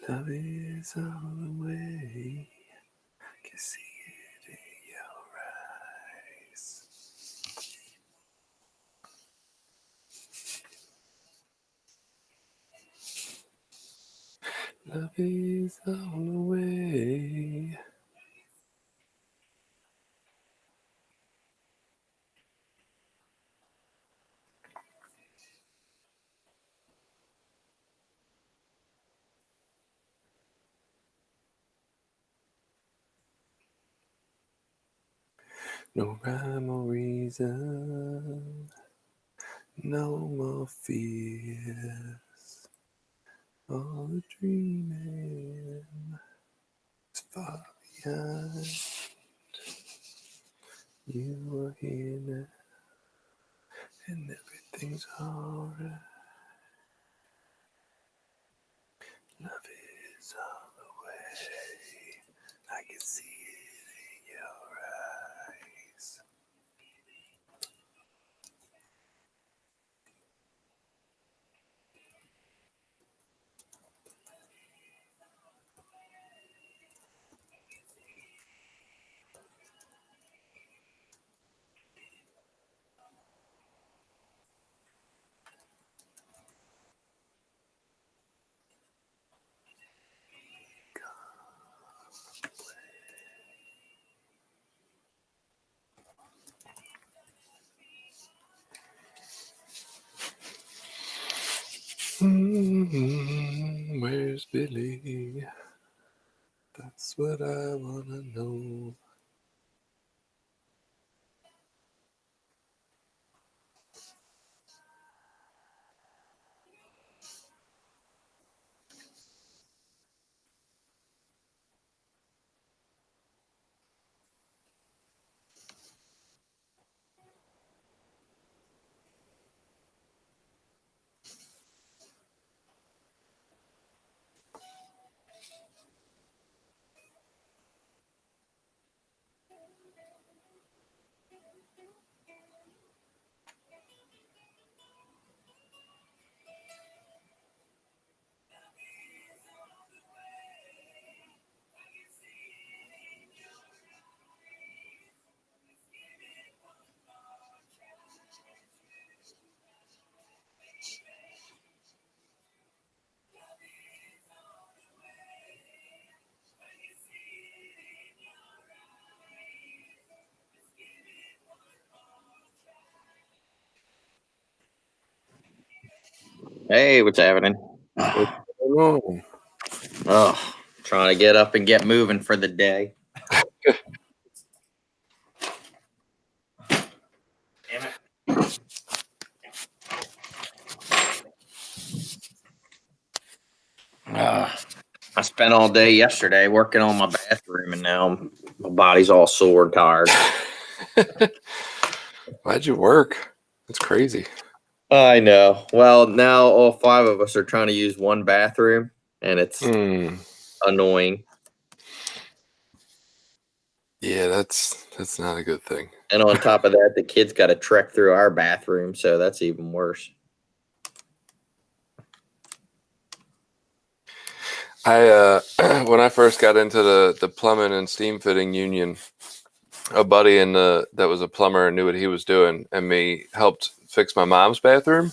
Love is all the way. I can see it in your eyes. Love is all the way. No rhyme or reason, no more fears. All the dreaming is far behind. You are here now, and everything's alright. Love is all the way. I can see it in your eyes. Where's Billy? That's what I wanna know. Hey, what's happening? What's going on? Oh, trying to get up and get moving for the day. Damn it. I spent all day yesterday working on my bathroom, and now my body's all sore and tired. Why'd you work? That's crazy. I know. Well, now all five of us are trying to use one bathroom, and it's annoying. Yeah, that's not a good thing. And on top of that, the kids got to trek through our bathroom, so that's even worse. I when I first got into the plumbing and steam fitting union, a buddy that was a plumber knew what he was doing, and me helped fix my mom's bathroom,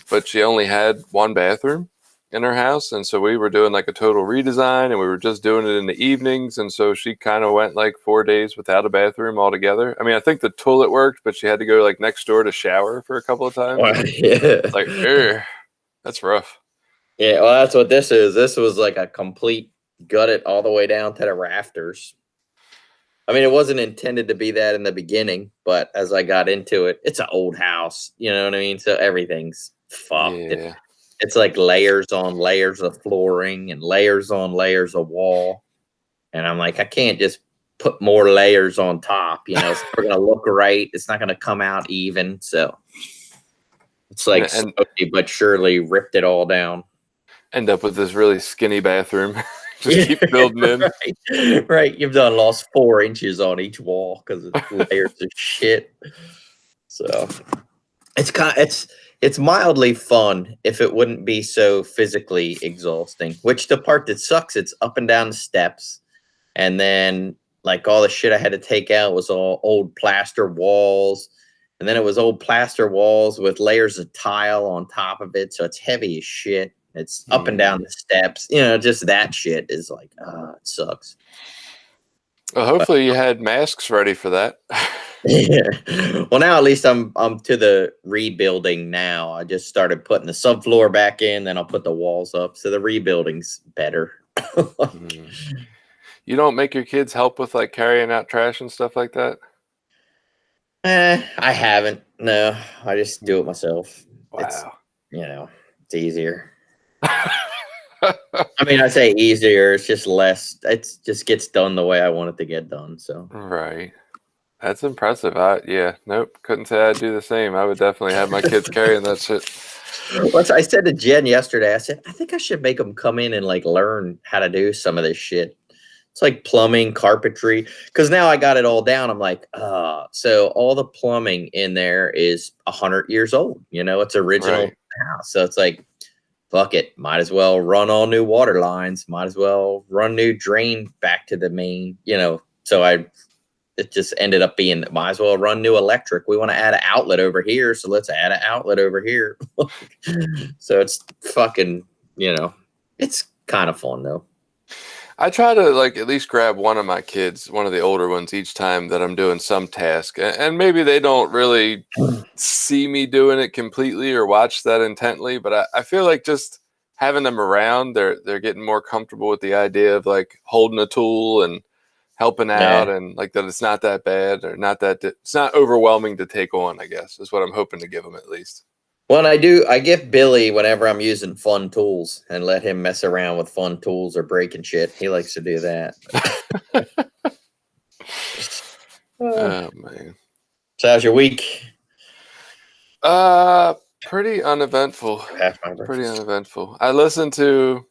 but she only had one bathroom in her house, and so we were doing like a total redesign, and we were just doing it in the evenings, and so she kind of went like 4 days without a bathroom altogether. I mean, I think the toilet worked, but she had to go like next door to shower for a couple of times. Wow, yeah. Like, that's rough. Yeah, well, that's what this is. This was like a complete gut it all the way down to the rafters. I mean, it wasn't intended to be that in the beginning, but as I got into it, it's an old house. You know what I mean? So everything's fucked. Yeah. It's like layers on layers of flooring and layers on layers of wall. And I'm like, I can't just put more layers on top. You know, it's never going to look right. It's not going to come out even. So it's like slowly but surely ripped it all down. End up with this really skinny bathroom. Just keep building in. Right. You've done lost 4 inches on each wall because it's layers of shit. So it's It's mildly fun if it wouldn't be so physically exhausting. Which the part that sucks, it's up and down the steps, and then like all the shit I had to take out was all old plaster walls, and then it was old plaster walls with layers of tile on top of it, so it's heavy as shit. It's up and down the steps, just that shit is like, it sucks. Well, hopefully you had masks ready for that. Yeah. Well, now at least I'm to the rebuilding now. I just started putting the subfloor back in, then I'll put the walls up. So the rebuilding's better. You don't make your kids help with like carrying out trash and stuff like that? I haven't. No, I just do it myself. Wow. It's easier. I mean, I say easier. It's just less. It just gets done the way I want it to get done. So Right. That's impressive. Nope. Couldn't say I'd do the same. I would definitely have my kids carrying that shit. Well, I said to Jen yesterday, I said, I think I should make them come in and like learn how to do some of this shit. It's like plumbing, carpentry. Because now I got it all down. I'm like, so all the plumbing in there is 100 years old. It's original house. So it's like, fuck it. Might as well run all new water lines. Might as well run new drain back to the main, So it just ended up being, might as well run new electric. We want to add an outlet over here, so let's add an outlet over here. So it's fucking, it's kind of fun though. I try to like at least grab one of my kids, one of the older ones, each time that I'm doing some task, and maybe they don't really see me doing it completely or watch that intently, but I feel like just having them around, they're getting more comfortable with the idea of like holding a tool and helping out, and like that it's not that bad or not that it's not overwhelming to take on, I guess is what I'm hoping to give them at least. Well, I give Billy whenever I'm using fun tools and let him mess around with fun tools or breaking shit. He likes to do that. Oh man. So how's your week? Pretty uneventful. Pretty uneventful. I listened to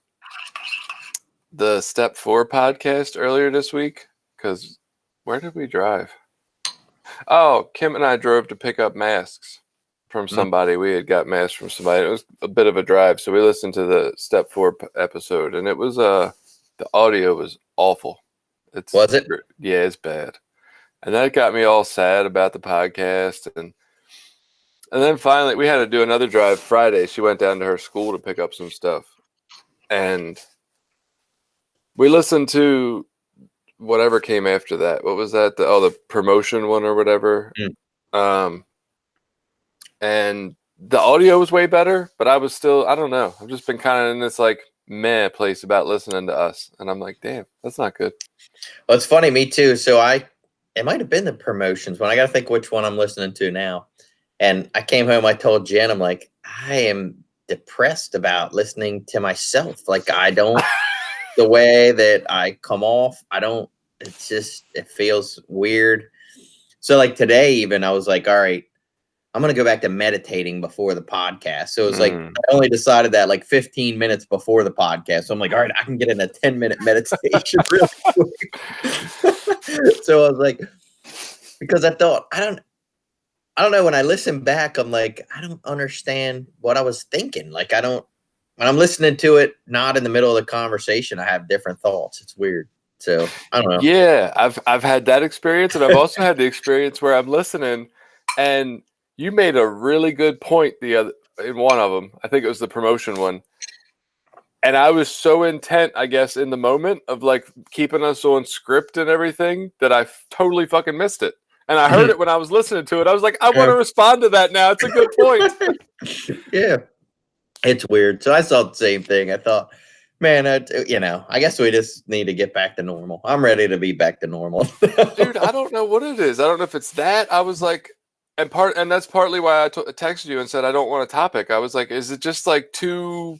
the Step 4 podcast earlier this week because where did we drive? Oh, Kim and I drove to pick up masks from somebody. We had got masks from somebody. It was a bit of a drive, so we listened to the Step 4 episode, and it was the audio was awful. Was it? Yeah, it's bad. And that got me all sad about the podcast, and then finally we had to do another drive Friday. She went down to her school to pick up some stuff, and we listened to whatever came after that. What was that? The promotion one or whatever. And the audio was way better, but I was still, I don't know. I've just been kind of in this like meh place about listening to us. And I'm like, damn, that's not good. Well, it's funny, me too. So it might have been the promotions one. I got to think which one I'm listening to now. And I came home, I told Jen, I'm like, I am depressed about listening to myself. Like I don't, the way that I come off, it feels weird. So like today even, I was like, all right, I'm going to go back to meditating before the podcast. So it was like, I only decided that like 15 minutes before the podcast. So I'm like, all right, I can get in a 10-minute meditation really quick. So I was like, because I thought, I don't know. When I listen back, I'm like, I don't understand what I was thinking. Like, when I'm listening to it, not in the middle of the conversation, I have different thoughts. It's weird. So I don't know. Yeah, I've had that experience, and I've also had the experience where I'm listening and you made a really good point in one of them. I think it was the promotion one. And I was so intent, I guess, in the moment of like keeping us on script and everything that I totally fucking missed it. And I heard it when I was listening to it. I was like, I want to respond to that now. It's a good point. Yeah. It's weird. So I saw the same thing. I thought, man, I guess we just need to get back to normal. I'm ready to be back to normal. Dude, I don't know what it is. I don't know if it's that. I was like, and that's partly why I texted you and said I don't want a topic. I was like, is it just like too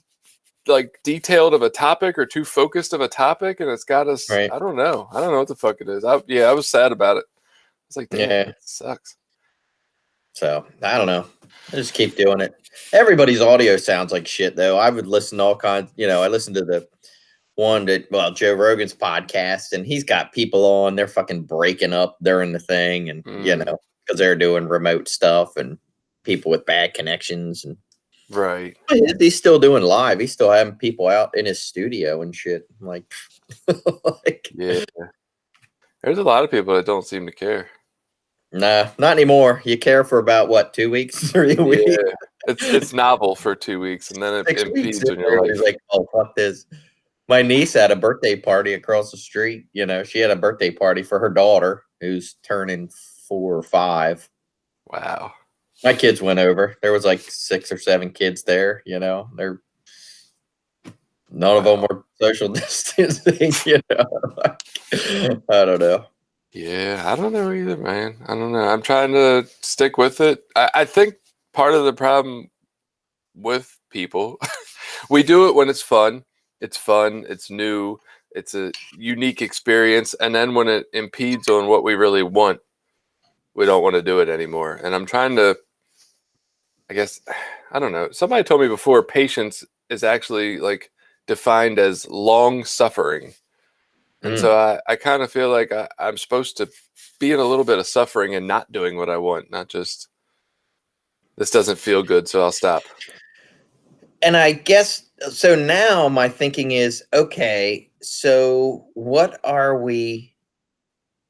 like detailed of a topic or too focused of a topic? And it's got us. Right. I don't know what the fuck it is. I was sad about it. It's like, damn, it sucks. So I don't know. I just keep doing it. Everybody's audio sounds like shit though. I would listen to all kinds. I listened to the one Joe Rogan's podcast, and he's got people on. They're fucking breaking up during the thing, and because they're doing remote stuff, and people with bad connections. And Right. he's still doing live. He's still having people out in his studio and shit. I'm like, like, Yeah. There's a lot of people that don't seem to care. nah, not anymore. You care for about what, 2 weeks, 3 weeks, Yeah. It's novel for 2 weeks, and then it 6 weeks. impedes on your life. Everybody's like, oh, fuck this. My niece had a birthday party across the street. You know, she had a birthday party for her daughter who's turning 4 or 5. Wow. My kids went over. There was like 6 or 7 kids there. You know, none of them were social distancing. You know, I don't know. Yeah, I don't know either, man. I don't know. I'm trying to stick with it. I think part of the problem with people, we do it when it's fun. It's fun. It's new. It's a unique experience. And then when it impedes on what we really want, we don't want to do it anymore. And I'm trying to, I guess, I don't know. Somebody told me before, patience is actually like defined as long suffering. And so I kind of feel like I'm supposed to be in a little bit of suffering and not doing what I want, not just this doesn't feel good, so I'll stop. And I guess so. Now my thinking is, okay, so what are we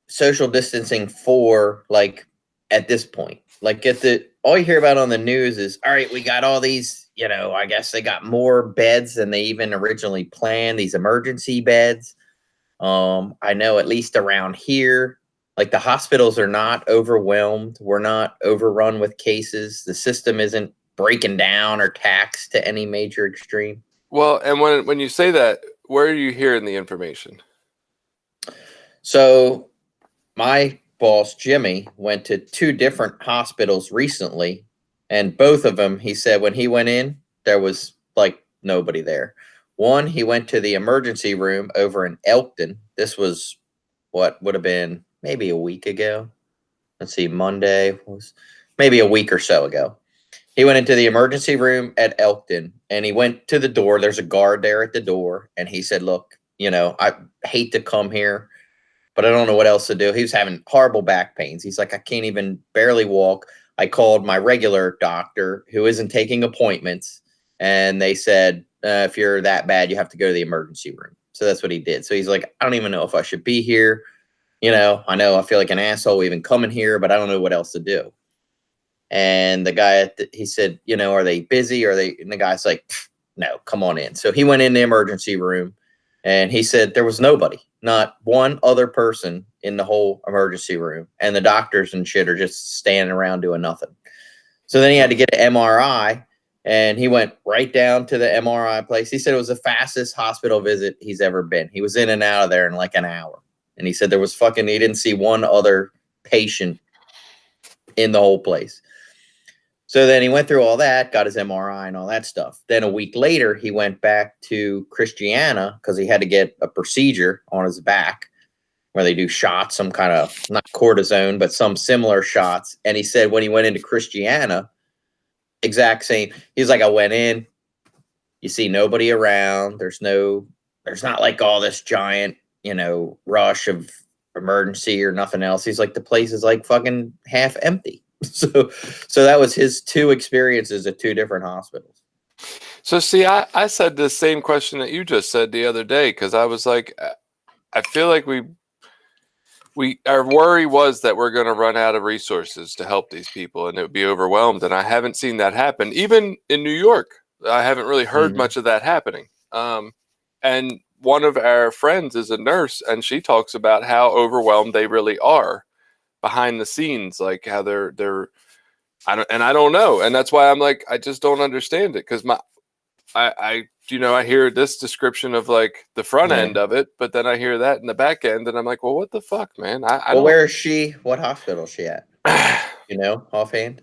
social distancing for, like, at this point? Like, all you hear about on the news is, all right, we got all these, you know, I guess they got more beds than they even originally planned, these emergency beds. I know at least around here, like, the hospitals are not overwhelmed. We're not overrun with cases. The system isn't breaking down or taxed to any major extreme. Well, and when you say that, where are you hearing the information? So my boss, Jimmy, went to 2 different hospitals recently, and both of them, he said when he went in, there was like nobody there. One, he went to the emergency room over in Elkton. This was what would have been maybe a week ago. Let's see, Monday was maybe a week or so ago. He went into the emergency room at Elkton and he went to the door. There's a guard there at the door. And he said, look, you know, I hate to come here, but I don't know what else to do. He was having horrible back pains. He's like, I can't even barely walk. I called my regular doctor who isn't taking appointments. And they said, if you're that bad, you have to go to the emergency room. So that's what he did. So he's like, I don't even know if I should be here. You know I feel like an asshole even coming here, but I don't know what else to do. And the guy, he said, you know, are they busy? And the guy's like, no, come on in. So he went in the emergency room and he said there was nobody, not one other person in the whole emergency room. And the doctors and shit are just standing around doing nothing. So then he had to get an MRI and he went right down to the MRI place. He said it was the fastest hospital visit he's ever been. He was in and out of there in like an hour. And he said he didn't see one other patient in the whole place. So then he went through all that, got his MRI and all that stuff. Then a week later, he went back to Christiana because he had to get a procedure on his back where they do shots, some kind of, not cortisone, but some similar shots. And he said when he went into Christiana, exact same. He's like, I went in, you see nobody around. There's not like all this giant, you know, rush of emergency or nothing else. He's like, the place is like fucking half empty. So that was his 2 experiences at 2 different hospitals. So see, I said the same question that you just said the other day because I was like, I feel like our worry was that we're going to run out of resources to help these people and it would be overwhelmed. And I haven't seen that happen. Even in New York, I haven't really heard much of that happening. And one of our friends is a nurse and she talks about how overwhelmed they really are behind the scenes, like how I don't know. And that's why I'm like, I just don't understand it. Cause I hear this description of like the front end of it, but then I hear that in the back end and I'm like, well, what the fuck, man? Well, where is she? What hospital is she at? You know, offhand?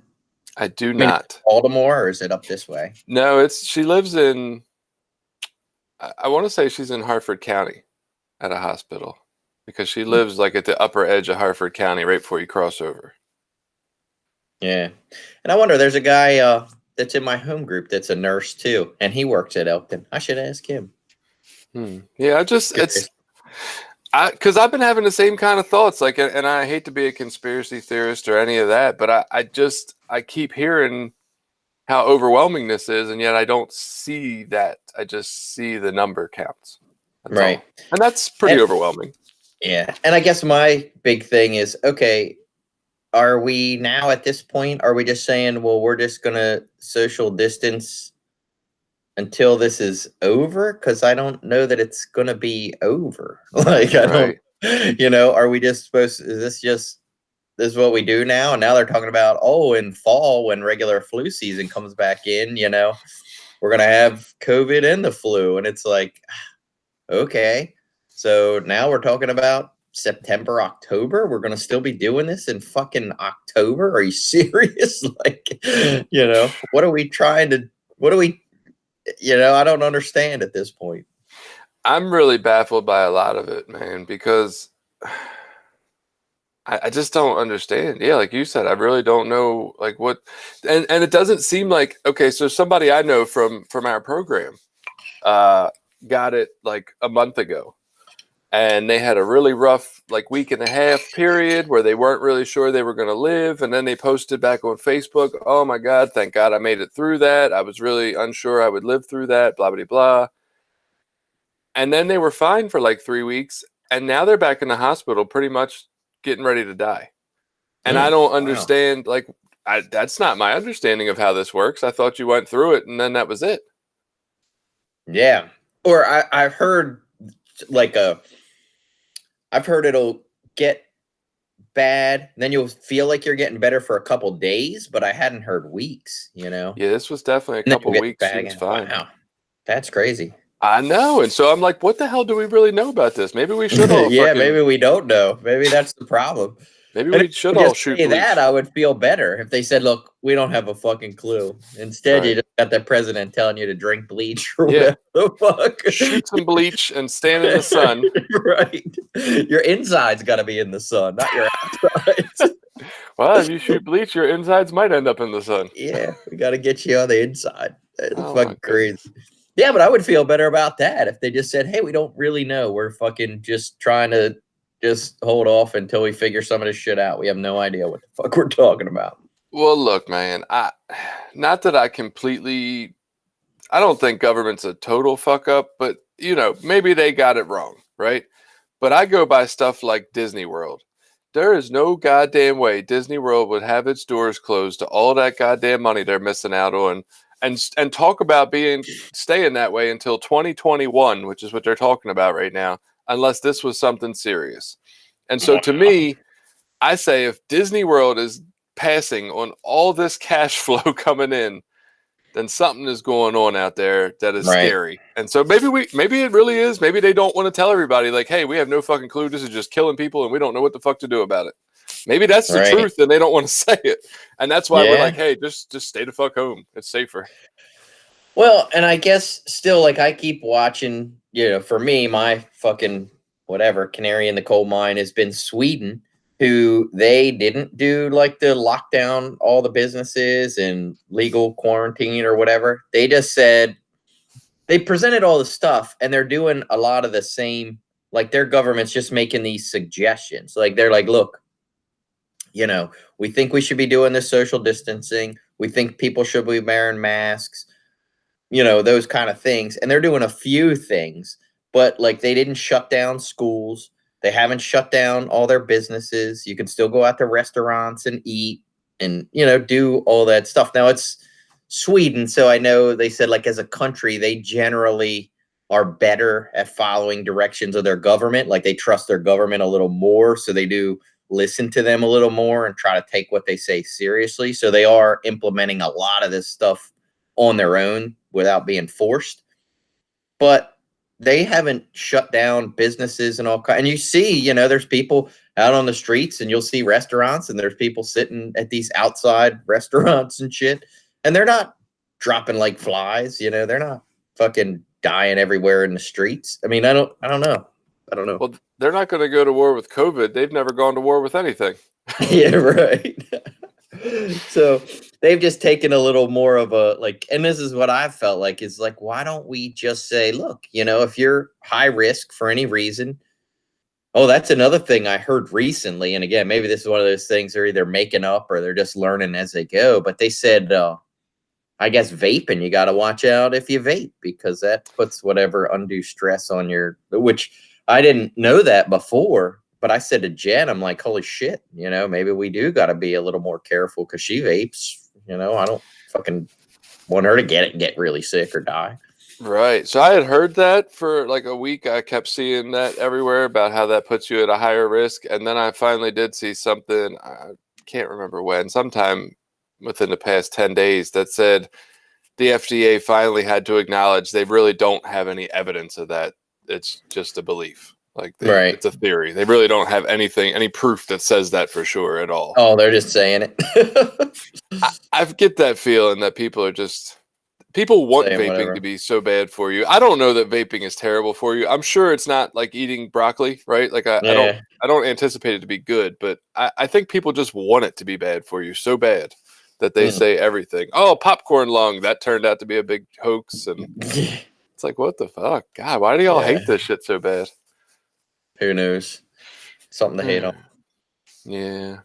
I do not. Baltimore, or is it up this way? No, she lives in, I want to say she's in Harford County at a hospital because she lives like at the upper edge of Harford County right before you cross over. Yeah. And I wonder, there's a guy that's in my home group that's a nurse too, and he works at Elkton. I should ask him. Yeah, because I've been having the same kind of thoughts, like, and I hate to be a conspiracy theorist or any of that, but I just, I keep hearing how overwhelming this is, and yet I don't see that. I just see the number counts. That's Right. all. And that's pretty overwhelming. Yeah. And I guess my big thing is, okay, are we now at this point, are we just saying, well, we're just going to social distance until this is over? Because I don't know that it's going to be over. Like, I Right. don't, are we just supposed, this is what we do now? And now they're talking about, oh, in fall when regular flu season comes back in, we're going to have COVID and the flu. And it's like, okay. So now we're talking about September, October. We're gonna still be doing this in fucking October. Are you serious? Like, what are we trying to? What are we? I don't understand at this point. I'm really baffled by a lot of it, man, because I just don't understand. Yeah, like you said, I really don't know like what, and it doesn't seem like, okay, so somebody I know from our program got it like a month ago. And they had a really rough like week and a half period where they weren't really sure they were going to live. And then they posted back on Facebook, oh my God, thank God I made it through that. I was really unsure I would live through that, blah, blah, blah. And then they were fine for like 3 weeks. And now they're back in the hospital pretty much getting ready to die. And I don't understand, like, that's not my understanding of how this works. I thought you went through it and then that was it. Yeah. Or I've heard like I've heard it'll get bad, then you'll feel like you're getting better for a couple days, but I hadn't heard weeks, Yeah, this was definitely a couple weeks. She was fine. Wow. That's crazy. I know. And so I'm like, what the hell do we really know about this? Maybe we should all maybe we don't know. Maybe that's the problem. Maybe we should all shoot bleach. That I would feel better if they said, look, we don't have a fucking clue. Instead, you just got the president telling you to drink bleach or whatever the fuck. Shoot some bleach and stand in the sun. Right. Your insides got to be in the sun, not your outsides. Well, if you shoot bleach, your insides might end up in the sun. Yeah, we got to get you on the inside. It's fucking crazy. Yeah, but I would feel better about that if they just said, hey, we don't really know. We're fucking just trying to just hold off until we figure some of this shit out. We have no idea what the fuck we're talking about. Well, look, man, not that I don't think government's a total fuck up, but maybe they got it wrong, right? But I go by stuff like Disney World. There is no goddamn way Disney World would have its doors closed to all that goddamn money they're missing out on, and talk about staying that way until 2021, which is what they're talking about right now, unless this was something serious. And so to me, I say if Disney World is passing on all this cash flow coming in, then something is going on out there that is scary. And so maybe it really is. Maybe they don't want to tell everybody like, hey, we have no fucking clue. This is just killing people and we don't know what the fuck to do about it. Maybe that's the truth and they don't want to say it. And that's why we're like, hey, just stay the fuck home. It's safer. Well, and I guess still, like, I keep watching, for me, my fucking whatever canary in the coal mine has been Sweden, who they didn't do like the lockdown, all the businesses and legal quarantine or whatever. They just said, they presented all the stuff and they're doing a lot of the same, like their government's just making these suggestions. Like they're like, look, we think we should be doing this social distancing. We think people should be wearing masks, those kind of things. And they're doing a few things, but like they didn't shut down schools. They haven't shut down all their businesses. You can still go out to restaurants and eat and, do all that stuff. Now it's Sweden. So I know they said like as a country, they generally are better at following directions of their government. Like they trust their government a little more. So they do listen to them a little more and try to take what they say seriously. So they are implementing a lot of this stuff on their own without being forced. But they haven't shut down businesses and all kinds. And you see, there's people out on the streets and you'll see restaurants and there's people sitting at these outside restaurants and shit. And they're not dropping like flies, they're not fucking dying everywhere in the streets. I mean, I don't know. Well, they're not going to go to war with COVID. They've never gone to war with anything. Yeah, right. So they've just taken a little more of a and this is what I've felt like is like, why don't we just say, look, if you're high risk for any reason, Oh, that's another thing I heard recently. And again, maybe this is one of those things they're either making up or they're just learning as they go. But they said, I guess vaping, you got to watch out if you vape because that puts whatever undue stress on your, which I didn't know that before. But I said to Jen, I'm like, holy shit, maybe we do got to be a little more careful because she vapes. I don't fucking want her to get really sick or die. Right. So I had heard that for like a week. I kept seeing that everywhere about how that puts you at a higher risk. And then I finally did see something, I can't remember when, sometime within the past 10 days, that said the FDA finally had to acknowledge they really don't have any evidence of that. It's just a belief. Like Right. it's a theory. They really don't have any proof that says that for sure at all. Oh, they're just saying it. I get that feeling that people want Saying vaping whatever. to be so bad for you. I don't know that vaping is terrible for you. I'm sure it's not like eating broccoli, right? Like I Yeah. don't anticipate it to be good, but I think people just want it to be bad for you so bad that they say everything. Oh, popcorn lung, that turned out to be a big hoax. And it's like, what the fuck? God, why do y'all hate this shit so bad? Who knows? Something to hate on. Yeah.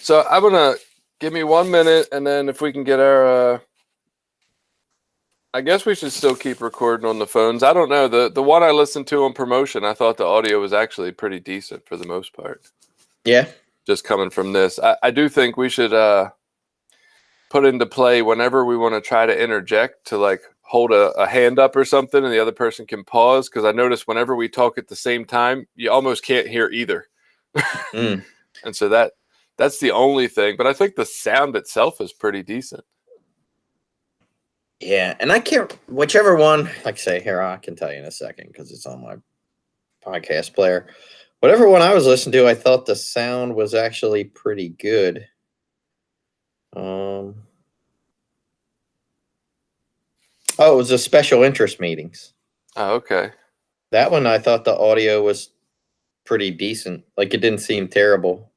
So I'm gonna give me 1 minute, and then if we can get our I guess we should still keep recording on the phones. I don't know. The one I listened to on promotion, I thought the audio was actually pretty decent for the most part. Yeah. Just coming from this. I do think we should put into play whenever we want to try to interject to like hold a hand up or something and the other person can pause. Because I notice whenever we talk at the same time, you almost can't hear either. Mm. And so that's the only thing. But I think the sound itself is pretty decent. Yeah, and I can't, whichever one, like I say, here, I can tell you in a second because it's on my podcast player. Whatever one I was listening to, I thought the sound was actually pretty good. Oh, it was the special interest meetings. Oh, okay. That one, I thought the audio was pretty decent. Like, it didn't seem terrible.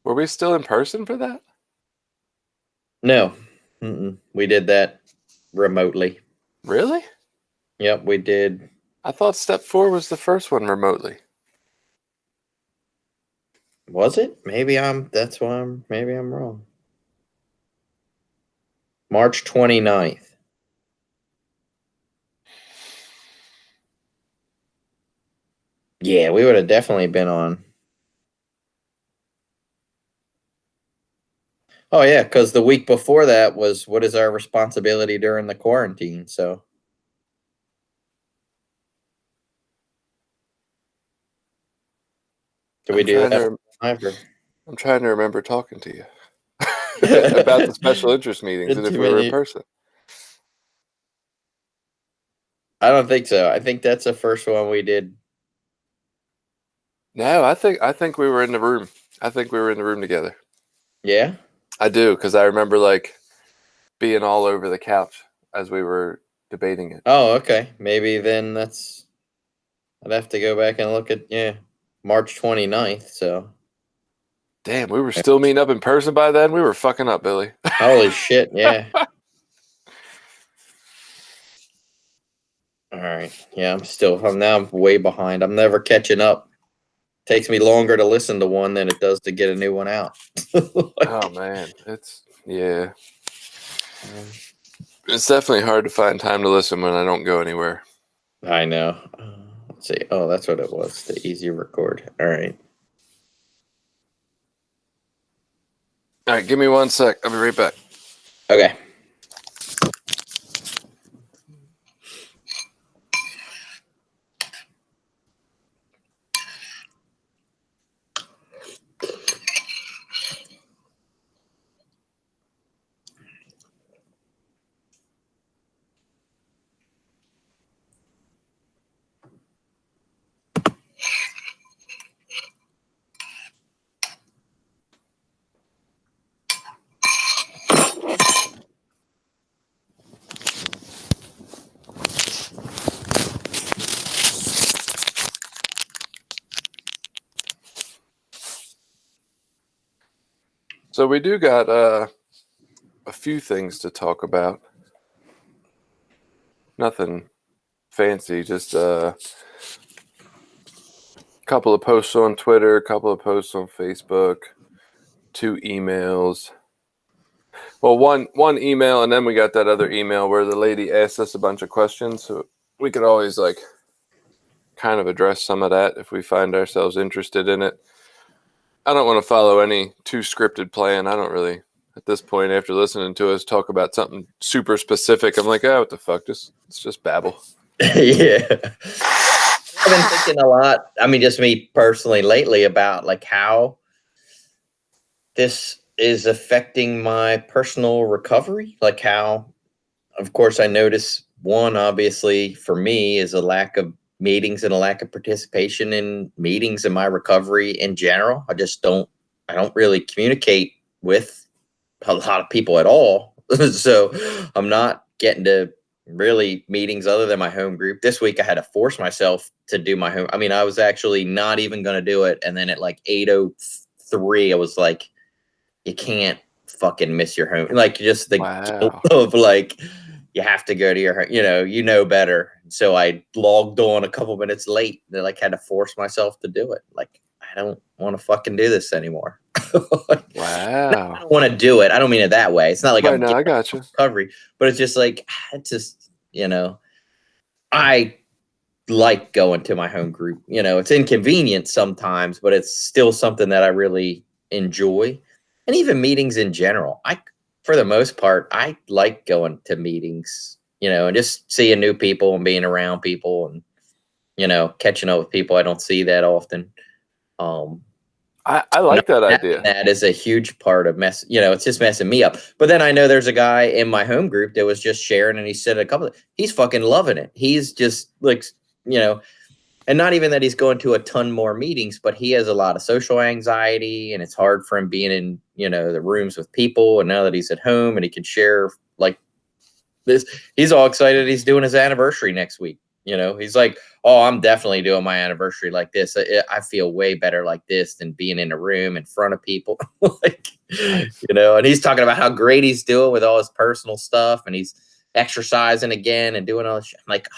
Were we still in person for that? No. We did that remotely. Really? Yep, we did. I thought step 4 was the first one remotely. Was it? Maybe I'm wrong. March 29th. Yeah, we would have definitely been on. Oh, yeah, because the week before that was what is our responsibility during the quarantine. So, do we do that? I'm trying to remember talking to you about the special interest meetings and if we were in person. I don't think so. I think that's the first one we did. No, I think we were in the room. I think we were in the room together. Yeah? I do, because I remember like being all over the couch as we were debating it. Oh, okay. Maybe then I'd have to go back and look at, March 29th. So, damn, we were still meeting up in person by then. We were fucking up, Billy. holy shit, yeah. All right. Yeah, I'm now way behind. I'm never catching up. Takes me longer to listen to one than it does to get a new one out. Oh man, it's definitely hard to find time to listen when I don't go anywhere. I know. Let's see. Oh, that's what it was. The easy record. All right. All right, give me 1 sec. I'll be right back. Okay. So we do got a few things to talk about. Nothing fancy, just couple of posts on Twitter, a couple of posts on Facebook, 2 emails. Well, one email, and then we got that other email where the lady asked us a bunch of questions. So we could always like kind of address some of that if we find ourselves interested in it. I don't want to follow any too scripted plan. I don't really, at this point, after listening to us talk about something super specific, I'm like, oh, what the fuck? It's just babble. Yeah. I've been thinking a lot. I mean, just me personally lately about like how this is affecting my personal recovery. Like how, of course, I notice one, obviously, for me is a lack of meetings and a lack of participation in meetings in my recovery in general. I don't really communicate with a lot of people at all. So I'm not getting to really meetings other than my home group. This week I had to force myself to do my home. I mean, I was actually not even going to do it. And then at like 8:03, I was like, you can't fucking miss your home. Like just the guilt of like, you have to go to your, you know better. So I logged on a couple minutes late. Then like had to force myself to do it. Like, I don't want to fucking do this anymore. Wow. I don't want to do it. I don't mean it that way. It's not like I'm I got you. Recovery, but it's just like, I like going to my home group. It's inconvenient sometimes, but it's still something that I really enjoy. And even meetings in general. For the most part, I like going to meetings, and just seeing new people and being around people and, catching up with people I don't see that often. I like that idea. That is a huge part of it's just messing me up. But then I know there's a guy in my home group that was just sharing, and he said he's fucking loving it. He's just like, and not even that he's going to a ton more meetings, but he has a lot of social anxiety, and it's hard for him being in, the rooms with people. And now that he's at home and he can share like this, he's all excited. He's doing his anniversary next week. He's like, oh, I'm definitely doing my anniversary like this. I feel way better like this than being in a room in front of people. And he's talking about how great he's doing with all his personal stuff, and he's exercising again and doing all this shit. I'm like,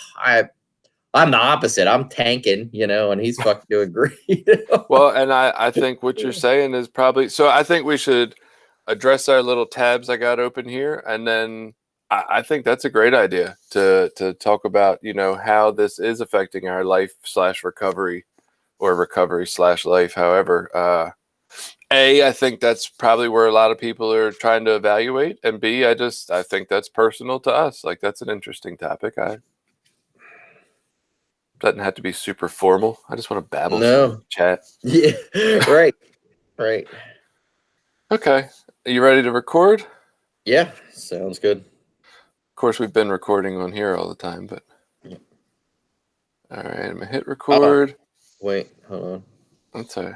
I'm the opposite. I'm tanking, and he's fucking doing great. Well, and I think what you're saying is probably, so I think we should address our little tabs I got open here. And then I think that's a great idea to talk about, how this is affecting our life/recovery or recovery/life. However, I think that's probably where a lot of people are trying to evaluate. And B, I think that's personal to us. Like, that's an interesting topic. Doesn't have to be super formal. I just want to babble. No. Chat. Yeah. Right. Right. Okay. Are you ready to record? Yeah. Sounds good. Of course, we've been recording on here all the time, but. Yeah. All right. I'm going to hit record. Wait, hold on. That's all right.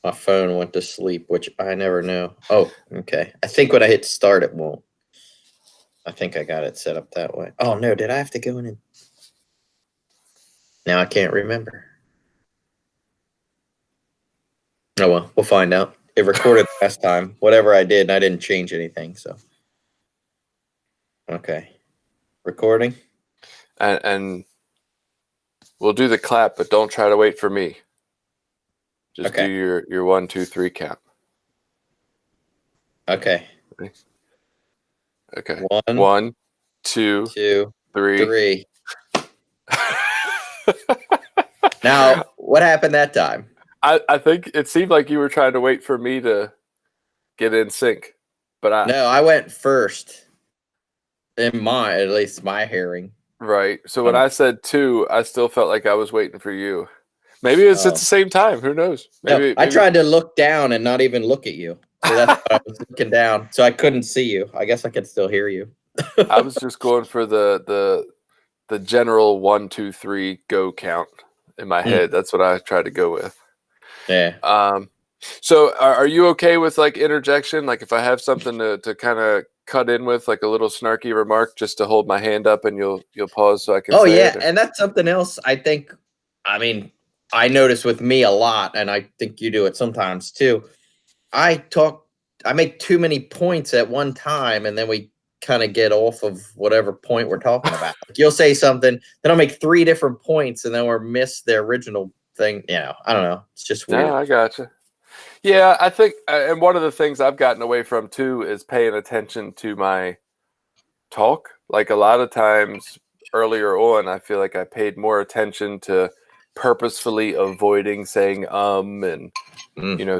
My phone went to sleep, which I never know. Oh, okay. I think when I hit start, it won't. I think I got it set up that way. Oh, no. Did I have to go in and. Now I can't remember. Oh, well, we'll find out. It recorded last time. Whatever I did, and I didn't change anything, so. Okay. Recording. And we'll do the clap, but don't try to wait for me. Just do your 1, 2, 3 count. Okay. Okay. 1, 2, 3. Now, what happened that time? I think it seemed like you were trying to wait for me to get in sync, but I went first. At least my hearing. Right. So when I said 2, I still felt like I was waiting for you. Maybe it's at the same time. Who knows? Maybe I tried to look down and not even look at you. So that's why I was looking down. So I couldn't see you. I guess I could still hear you. I was just going for the general 1, 2, 3 go count in my head. That's what I tried to go with. Yeah. So are you okay with like interjection? Like if I have something to kind of cut in with, like a little snarky remark, just to hold my hand up and you'll pause so I can. Oh yeah, and that's something else. I think. I mean, I notice with me a lot, and I think you do it sometimes too. I make too many points at one time, and then we kind of get off of whatever point we're talking about. Like you'll say something, then I'll make 3 different points, and then we'll miss the original thing. I don't know. It's just weird. Yeah, I gotcha. Yeah, I think, and one of the things I've gotten away from too is paying attention to my talk. Like a lot of times earlier on, I feel like I paid more attention to purposefully avoiding saying and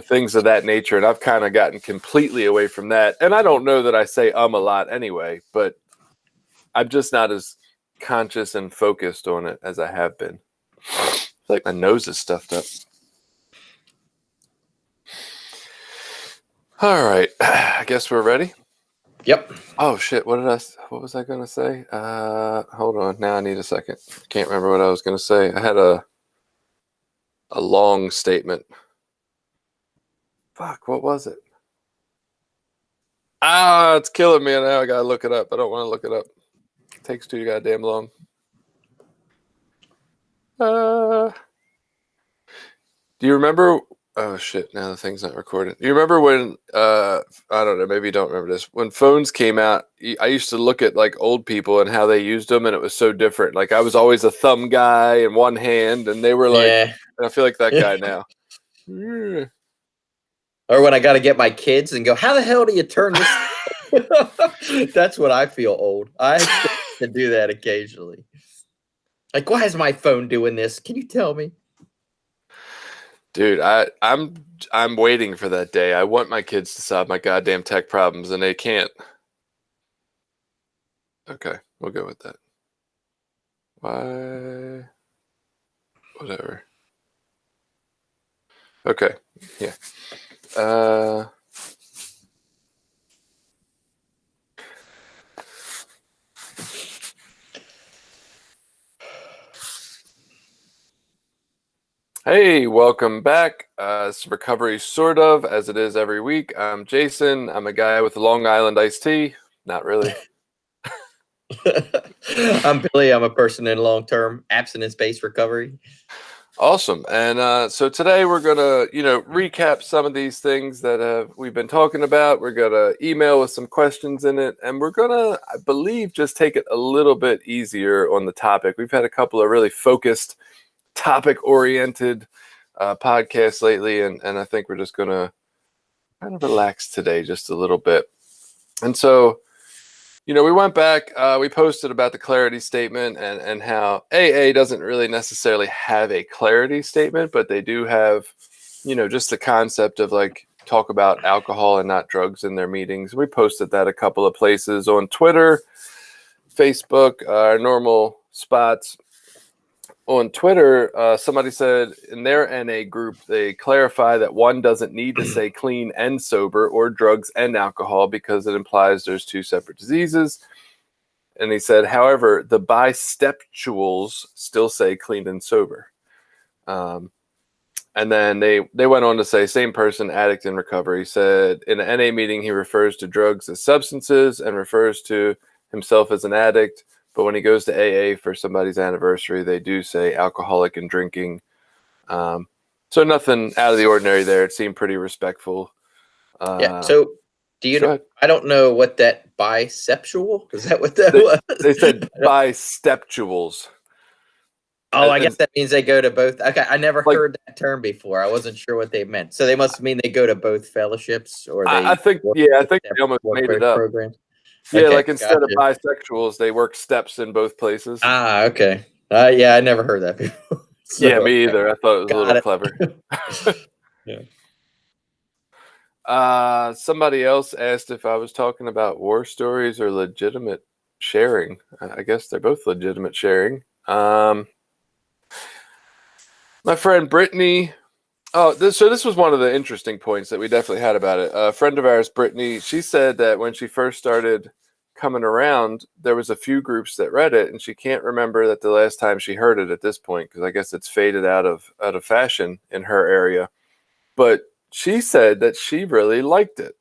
things of that nature, and I've kind of gotten completely away from that. And I don't know that I say a lot anyway, but I'm just not as conscious and focused on it as I have been. I feel like my nose is stuffed up. All right, I guess we're ready. Yep. Oh shit! What was I gonna say? Hold on. Now I need a second. Can't remember what I was gonna say. I had a long statement. Fuck! What was it? It's killing me now. I gotta look it up. I don't want to look it up. It takes too goddamn long. Do you remember? Oh shit! Now the thing's not recording. Do you remember when? I don't know. Maybe you don't remember this. When phones came out, I used to look at like old people and how they used them, and it was so different. Like I was always a thumb guy in one hand, and they were like, Yeah. and I feel like that guy now. Or when I got to get my kids and go, how the hell do you turn this? That's when I feel old. I still can do that occasionally. Like, why is my phone doing this? Can you tell me? Dude, I'm waiting for that day. I want my kids to solve my goddamn tech problems, and they can't. Okay, we'll go with that. Why? Whatever. Okay, yeah. Hey, welcome back. It's recovery sort of, as it is every week. I'm Jason. I'm a guy with a Long Island iced tea. Not really. I'm Billy. I'm a person in long-term abstinence-based recovery. Awesome. And so today we're going to, recap some of these things that we've been talking about. We're going to email with some questions in it. And we're going to, I believe, just take it a little bit easier on the topic. We've had a couple of really focused, topic-oriented podcasts lately. And I think we're just going to kind of relax today just a little bit. And so, we went back, we posted about the clarity statement and how AA doesn't really necessarily have a clarity statement, but they do have, just the concept of like talk about alcohol and not drugs in their meetings. We posted that a couple of places on Twitter, Facebook, our normal spots. On Twitter, somebody said in their NA group, they clarify that one doesn't need to say clean and sober or drugs and alcohol because it implies there's two separate diseases. And he said, however, the bisteptuals still say clean and sober. And then they went on to say, same person, addict in recovery, said in an NA meeting, he refers to drugs as substances and refers to himself as an addict. But when he goes to AA for somebody's anniversary, they do say alcoholic and drinking. So nothing out of the ordinary there. It seemed pretty respectful. Yeah. So do you know? I don't know what that bisexual is. That what that was? They said bisteptuals. Oh, I guess that means they go to both. Okay, I never heard that term before. I wasn't sure what they meant. So they must mean they go to both fellowships, or they. I think they almost made it up. Programs. Yeah, okay, like instead of bisexuals, they work steps in both places. Okay. Yeah, I never heard that before. So, yeah, me either. I thought it was a little clever. Yeah. Somebody else asked if I was talking about war stories or legitimate sharing. I guess they're both legitimate sharing. My friend Brittany. So this was one of the interesting points that we definitely had about it. A friend of ours, Brittany, she said that when she first started coming around, there was a few groups that read it, and she can't remember that the last time she heard it at this point, because I guess it's faded out of fashion in her area. But she said that she really liked it.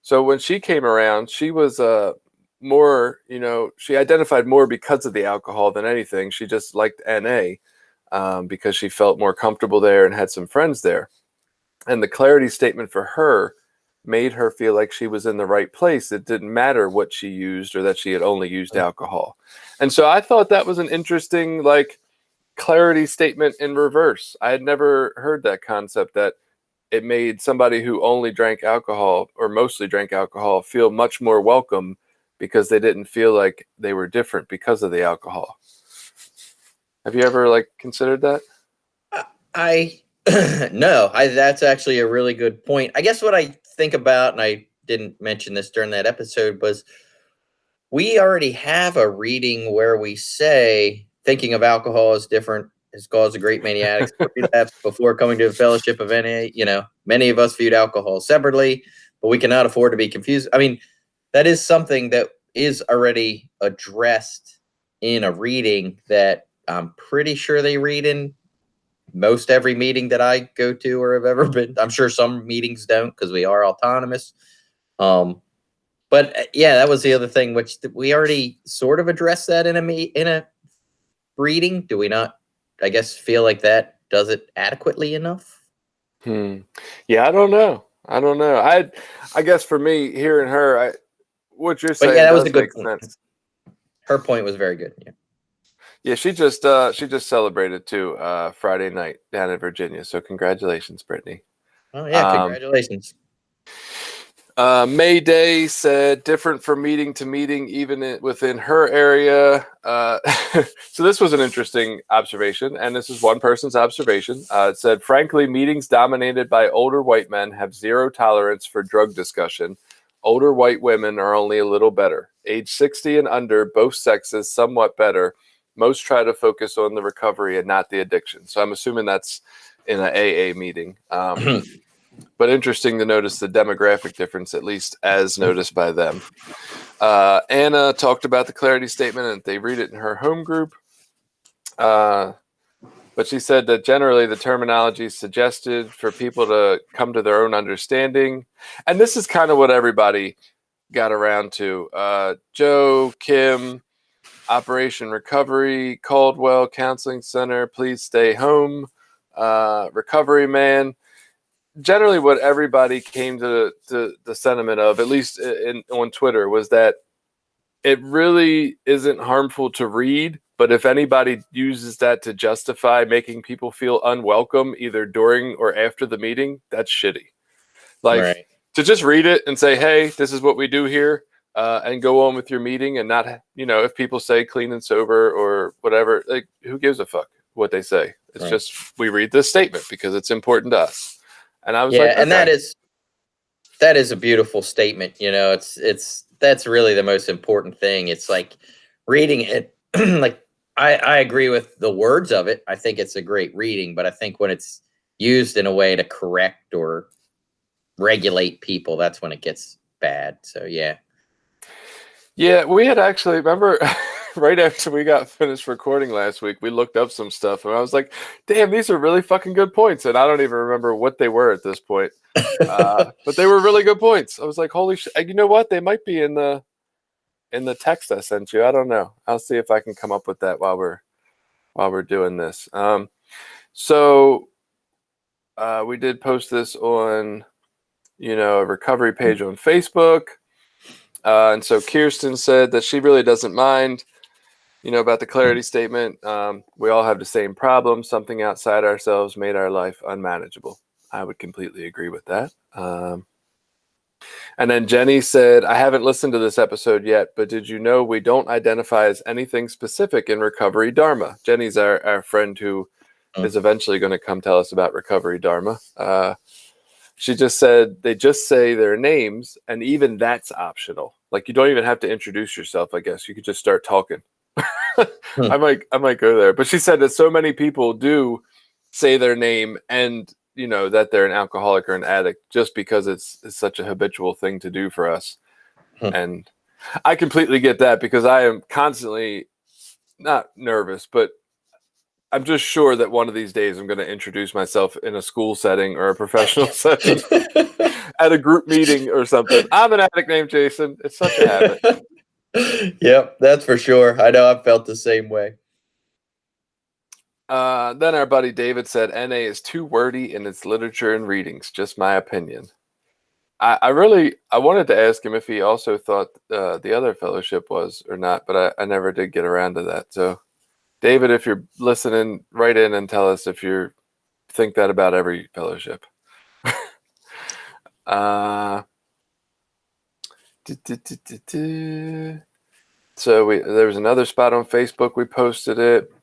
So when she came around, she was more, she identified more because of the alcohol than anything. She just liked NA. Because she felt more comfortable there and had some friends there. And the clarity statement for her made her feel like she was in the right place. It didn't matter what she used or that she had only used alcohol. And so I thought that was an interesting, clarity statement in reverse. I had never heard that concept, that it made somebody who only drank alcohol or mostly drank alcohol feel much more welcome because they didn't feel like they were different because of the alcohol. Have you ever like considered that? I no, that's actually a really good point. I guess what I think about, and I didn't mention this during that episode, was we already have a reading where we say thinking of alcohol as different has caused a great many addicts to relapse before coming to the fellowship of NA. You know, many of us viewed alcohol separately, but we cannot afford to be confused. I mean, that is something that is already addressed in a reading that I'm pretty sure they read in most every meeting that I go to or have ever been. I'm sure some meetings don't because we are autonomous. But yeah, that was the other thing, which we already sort of addressed that in a reading. Do we not? I guess feel like that does it adequately enough. Yeah, I don't know. I guess for me, hearing her, what you're But saying yeah, that was a does good make point. sense. Her point was very good. Yeah. Yeah, she just celebrated too Friday night down in Virginia. So congratulations, Brittany. Oh yeah, congratulations. May Day said different from meeting to meeting, even within her area. So this was an interesting observation, and this is one person's observation. It said, frankly, meetings dominated by older white men have zero tolerance for drug discussion. Older white women are only a little better. Age 60 and under, both sexes somewhat better. Most try to focus on the recovery and not the addiction. So I'm assuming that's in an AA meeting. But interesting to notice the demographic difference, at least as noticed by them. Anna talked about the clarity statement and they read it in her home group. But she said that generally the terminology is suggested for people to come to their own understanding. And this is kind of what everybody got around to. Joe, Kim, Operation Recovery, Caldwell Counseling Center, Please Stay Home, Recovery Man. Generally what everybody came to the sentiment of, at least on Twitter, was that it really isn't harmful to read, but if anybody uses that to justify making people feel unwelcome either during or after the meeting, that's shitty. Like, Right. to just read it and say, hey, this is what we do here, and go on with your meeting, and not, if people say clean and sober or whatever, like, who gives a fuck what they say? It's just, we read this statement because it's important to us. And I was like, okay. And that is a beautiful statement. That's really the most important thing. It's like reading it. Like I agree with the words of it. I think it's a great reading, but I think when it's used in a way to correct or regulate people, that's when it gets bad. So yeah. Yeah, we had actually, remember, right after we got finished recording last week, we looked up some stuff, and I was like, damn, these are really fucking good points. And I don't even remember what they were at this point. But they were really good points. I was like, holy shit. You know what? They might be in the text I sent you. I don't know. I'll see if I can come up with that while we're doing this. So we did post this on, a recovery page on Facebook. And so Kirsten said that she really doesn't mind, about the clarity statement. We all have the same problem. Something outside ourselves made our life unmanageable. I would completely agree with that. And then Jenny said, I haven't listened to this episode yet, but did you know we don't identify as anything specific in Recovery Dharma? Jenny's our friend who is eventually going to come tell us about Recovery Dharma. She just said they just say their names, and even that's optional. Like, you don't even have to introduce yourself, I guess. You could just start talking. I might go there. But she said that so many people do say their name and, that they're an alcoholic or an addict just because it's such a habitual thing to do for us. And I completely get that because I am constantly not nervous, but I'm just sure that one of these days I'm going to introduce myself in a school setting or a professional setting at a group meeting or something. I'm an addict named Jason. It's such a habit. Yep, that's for sure. I know I've felt the same way. Then our buddy David said, NA is too wordy in its literature and readings. Just my opinion. I wanted to ask him if he also thought the other fellowship was or not, but I never did get around to that. So David, if you're listening, write in and tell us if you think that about every fellowship. So there was another spot on Facebook. We posted it.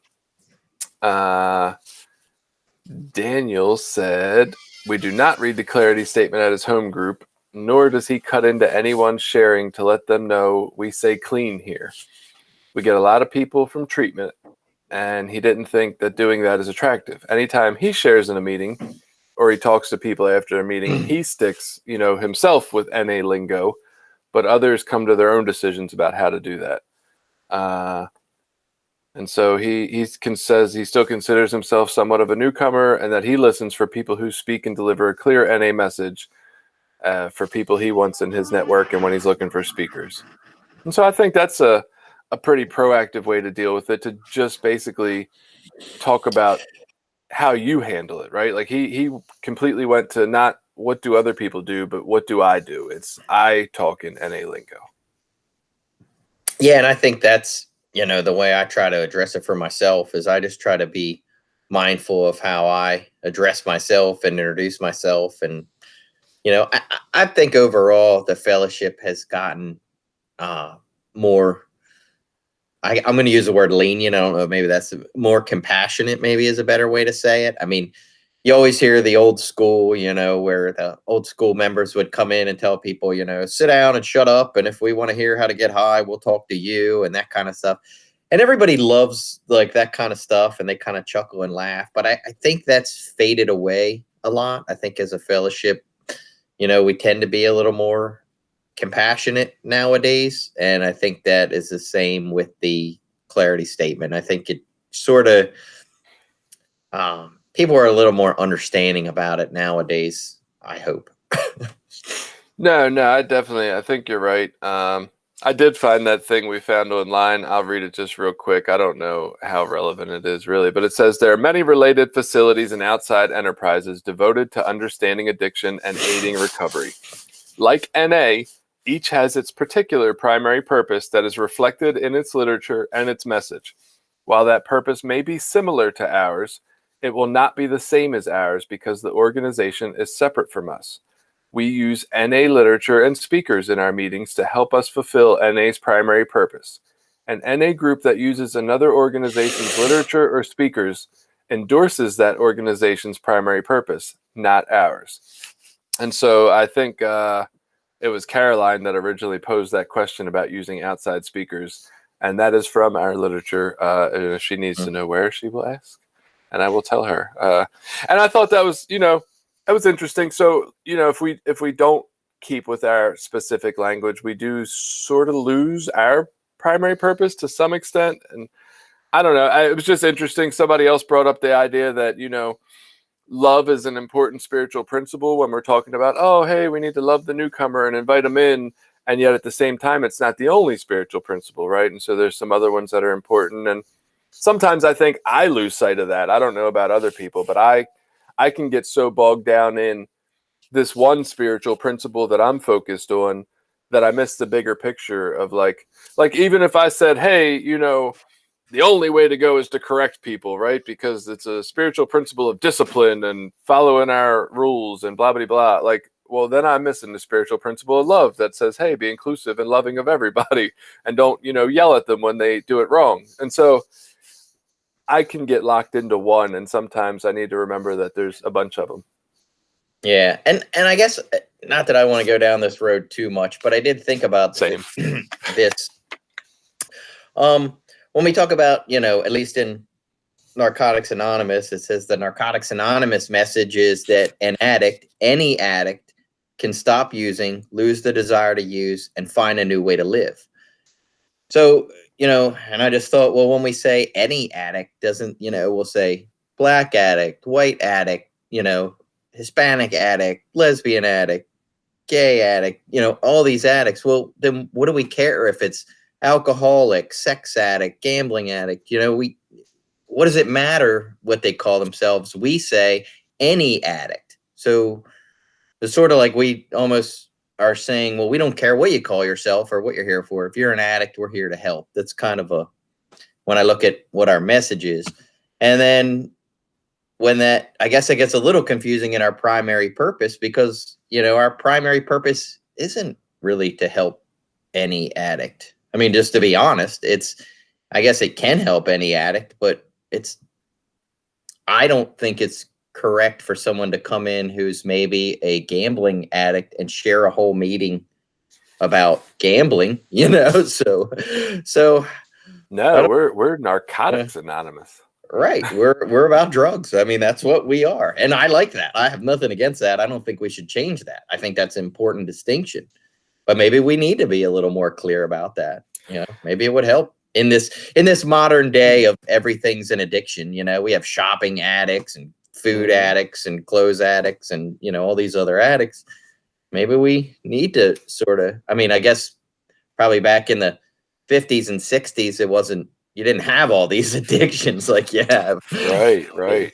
Daniel said, we do not read the clarity statement at his home group, nor does he cut into anyone's sharing to let them know we say clean here. We get a lot of people from treatment, and he didn't think that doing that is attractive. Anytime he shares in a meeting or he talks to people after a meeting, he sticks, himself with NA lingo, but others come to their own decisions about how to do that. And so he says he still considers himself somewhat of a newcomer, and that he listens for people who speak and deliver a clear NA message for people he wants in his network and when he's looking for speakers. And so I think that's a pretty proactive way to deal with it, to just basically talk about how you handle it, right? Like he completely went to not what do other people do, but what do I do? It's I talk in NA lingo. Yeah, and I think that's, the way I try to address it for myself is I just try to be mindful of how I address myself and introduce myself. And, I think overall the fellowship has gotten more, I'm going to use the word lenient. I don't know, maybe that's more compassionate, maybe is a better way to say it. I mean, you always hear the old school, where the old school members would come in and tell people, sit down and shut up. And if we want to hear how to get high, we'll talk to you and that kind of stuff. And everybody loves like that kind of stuff, and they kind of chuckle and laugh. But I think that's faded away a lot. I think as a fellowship, we tend to be a little more compassionate nowadays. And I think that is the same with the clarity statement. I think it sort of, people are a little more understanding about it nowadays, I hope. No, I think you're right. I did find that thing we found online. I'll read it just real quick. I don't know how relevant it is really, but it says there are many related facilities and outside enterprises devoted to understanding addiction and aiding recovery. Like NA, each has its particular primary purpose that is reflected in its literature and its message. While that purpose may be similar to ours, it will not be the same as ours because the organization is separate from us. We use NA literature and speakers in our meetings to help us fulfill NA's primary purpose. An NA group that uses another organization's literature or speakers endorses that organization's primary purpose, not ours. And so I think it was Caroline that originally posed that question about using outside speakers, and that is from our literature. And if she needs to know where, she will ask, and I will tell her. And I thought that was, that was interesting. So, if we don't keep with our specific language, we do sort of lose our primary purpose to some extent. And I don't know. It was just interesting. Somebody else brought up the idea that, love is an important spiritual principle when we're talking about, oh, hey, we need to love the newcomer and invite them in. And yet at the same time, it's not the only spiritual principle, right? And so there's some other ones that are important. And sometimes I think I lose sight of that. I don't know about other people, but I can get so bogged down in this one spiritual principle that I'm focused on that I miss the bigger picture of like even if I said, hey, the only way to go is to correct people, right? Because it's a spiritual principle of discipline and following our rules and blah, blah, blah. Like, well, then I'm missing the spiritual principle of love that says, hey, be inclusive and loving of everybody and don't, yell at them when they do it wrong. And so I can get locked into one, and sometimes I need to remember that there's a bunch of them. Yeah. And I guess not that I want to go down this road too much, but I did think about this. When we talk about, at least in Narcotics Anonymous, it says the Narcotics Anonymous message is that any addict can stop using, lose the desire to use, and find a new way to live. So, and I just thought, well, when we say any addict, doesn't, we'll say black addict, white addict, Hispanic addict, lesbian addict, gay addict, all these addicts. Well, then what do we care if it's alcoholic, sex addict, gambling addict? What does it matter what they call themselves? We say any addict. So it's sort of like we almost are saying, well, we don't care what you call yourself or what you're here for. If you're an addict, we're here to help. That's kind of when I look at what our message is. And then when that, I guess it gets a little confusing in our primary purpose, because, you know, our primary purpose isn't really to help any addict. I mean, just to be honest, I guess it can help any addict, but I don't think it's correct for someone to come in who's maybe a gambling addict and share a whole meeting about gambling, you know? So No, we're Narcotics Anonymous. right. We're about drugs. I mean, that's what we are. And I like that. I have nothing against that. I don't think we should change that. I think that's an important distinction. But maybe we need to be a little more clear about that. You know, maybe it would help in this modern day of everything's an addiction. You know, we have shopping addicts and food addicts and clothes addicts and, you know, all these other addicts. Maybe we need to sort of, I mean, I guess probably back in the 50s and 60s, you didn't have all these addictions like you have. Right.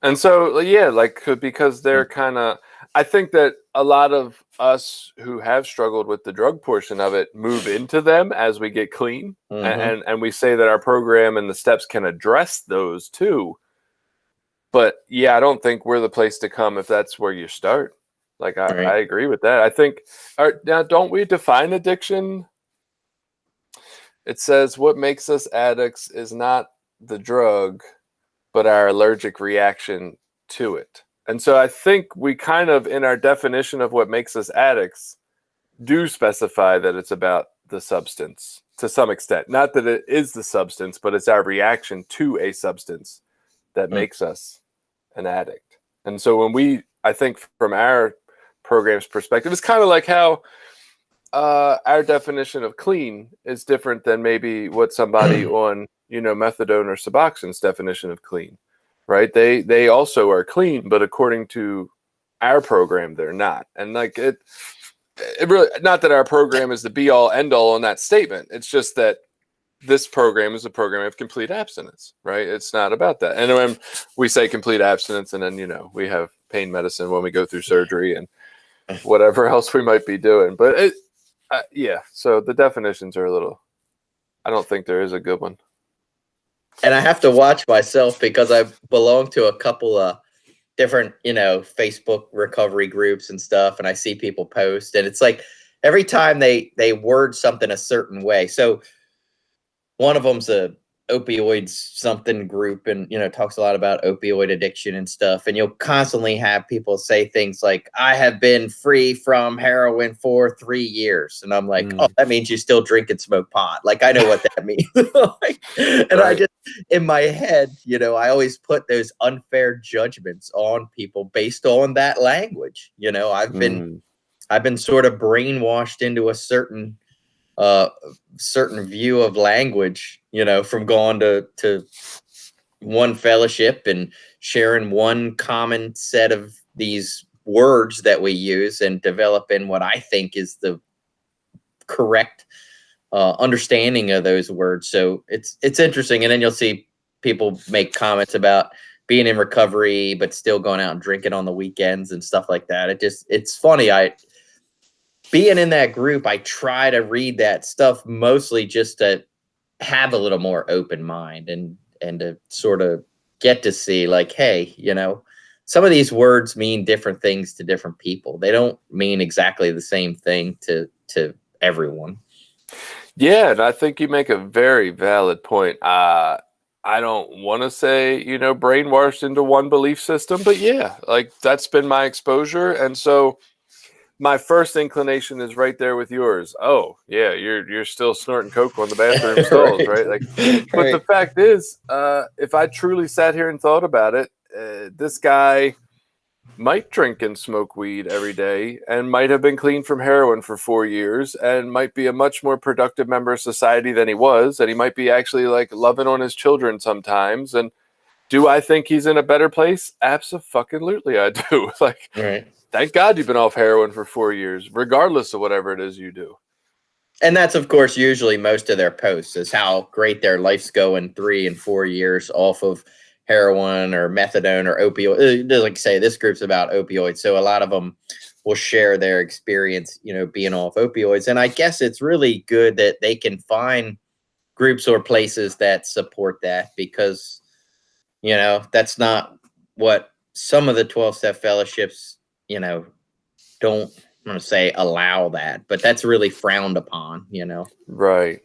And so, yeah, like, because they're kind of, I think that a lot of us who have struggled with the drug portion of it move into them as we get clean. And we say that our program and the steps can address those too. But yeah, I don't think we're the place to come if that's where you start. Like, I agree with that. I think, now, don't we define addiction? It says what makes us addicts is not the drug, but our allergic reaction to it. And so I think we kind of, in our definition of what makes us addicts, do specify that it's about the substance to some extent. Not that it is the substance, but it's our reaction to a substance that makes us an addict. And so I think from our program's perspective, it's kind of like how our definition of clean is different than maybe what somebody on, you know, methadone or Suboxone's definition of clean, right? They also are clean, but according to our program, they're not. And like it really, not that our program is the be all end all on that statement. It's just that this program is a program of complete abstinence, right? It's not about that. And when we say complete abstinence, and then, you know, we have pain medicine when we go through surgery and whatever else we might be doing, but yeah, so the definitions are a little, I don't think there is a good one. And I have to watch myself because I belong to a couple of different, you know, Facebook recovery groups and stuff. And I see people post, and it's like every time they word something a certain way. So one of them's a opioids something group, and, you know, talks a lot about opioid addiction and stuff. And you'll constantly have people say things like, I have been free from heroin for 3 years. And I'm like, oh, that means you still drink and smoke pot. Like, I know what that means. I just, in my head, you know, I always put those unfair judgments on people based on that language. You know, I've been sort of brainwashed into a certain view of language, you know, from going to one fellowship and sharing one common set of these words that we use and developing what I think is the correct understanding of those words. So it's interesting. And then you'll see people make comments about being in recovery, but still going out and drinking on the weekends and stuff like that. It's funny. Being in that group, I try to read that stuff mostly just to have a little more open mind and to sort of get to see, like, hey, you know, some of these words mean different things to different people. They don't mean exactly the same thing to everyone. Yeah, and I think you make a very valid point. I don't want to say, you know, brainwashed into one belief system, but yeah, like that's been my exposure. And so my first inclination is right there with yours. Oh, yeah, you're still snorting coke on the bathroom stalls, right? Like, but the fact is, if I truly sat here and thought about it, this guy might drink and smoke weed every day and might have been clean from heroin for 4 years and might be a much more productive member of society than he was. And he might be actually like loving on his children sometimes. And do I think he's in a better place? Abso-fucking-lutely, I do. Like, thank God you've been off heroin for 4 years, regardless of whatever it is you do. And that's, of course, usually most of their posts is how great their life's going 3 and 4 years off of heroin or methadone or opioid. Like say, this group's about opioids. So a lot of them will share their experience, you know, being off opioids. And I guess it's really good that they can find groups or places that support that, because that's not what some of the 12-step fellowships don't, I'm going to say allow that, but that's really frowned upon. Right.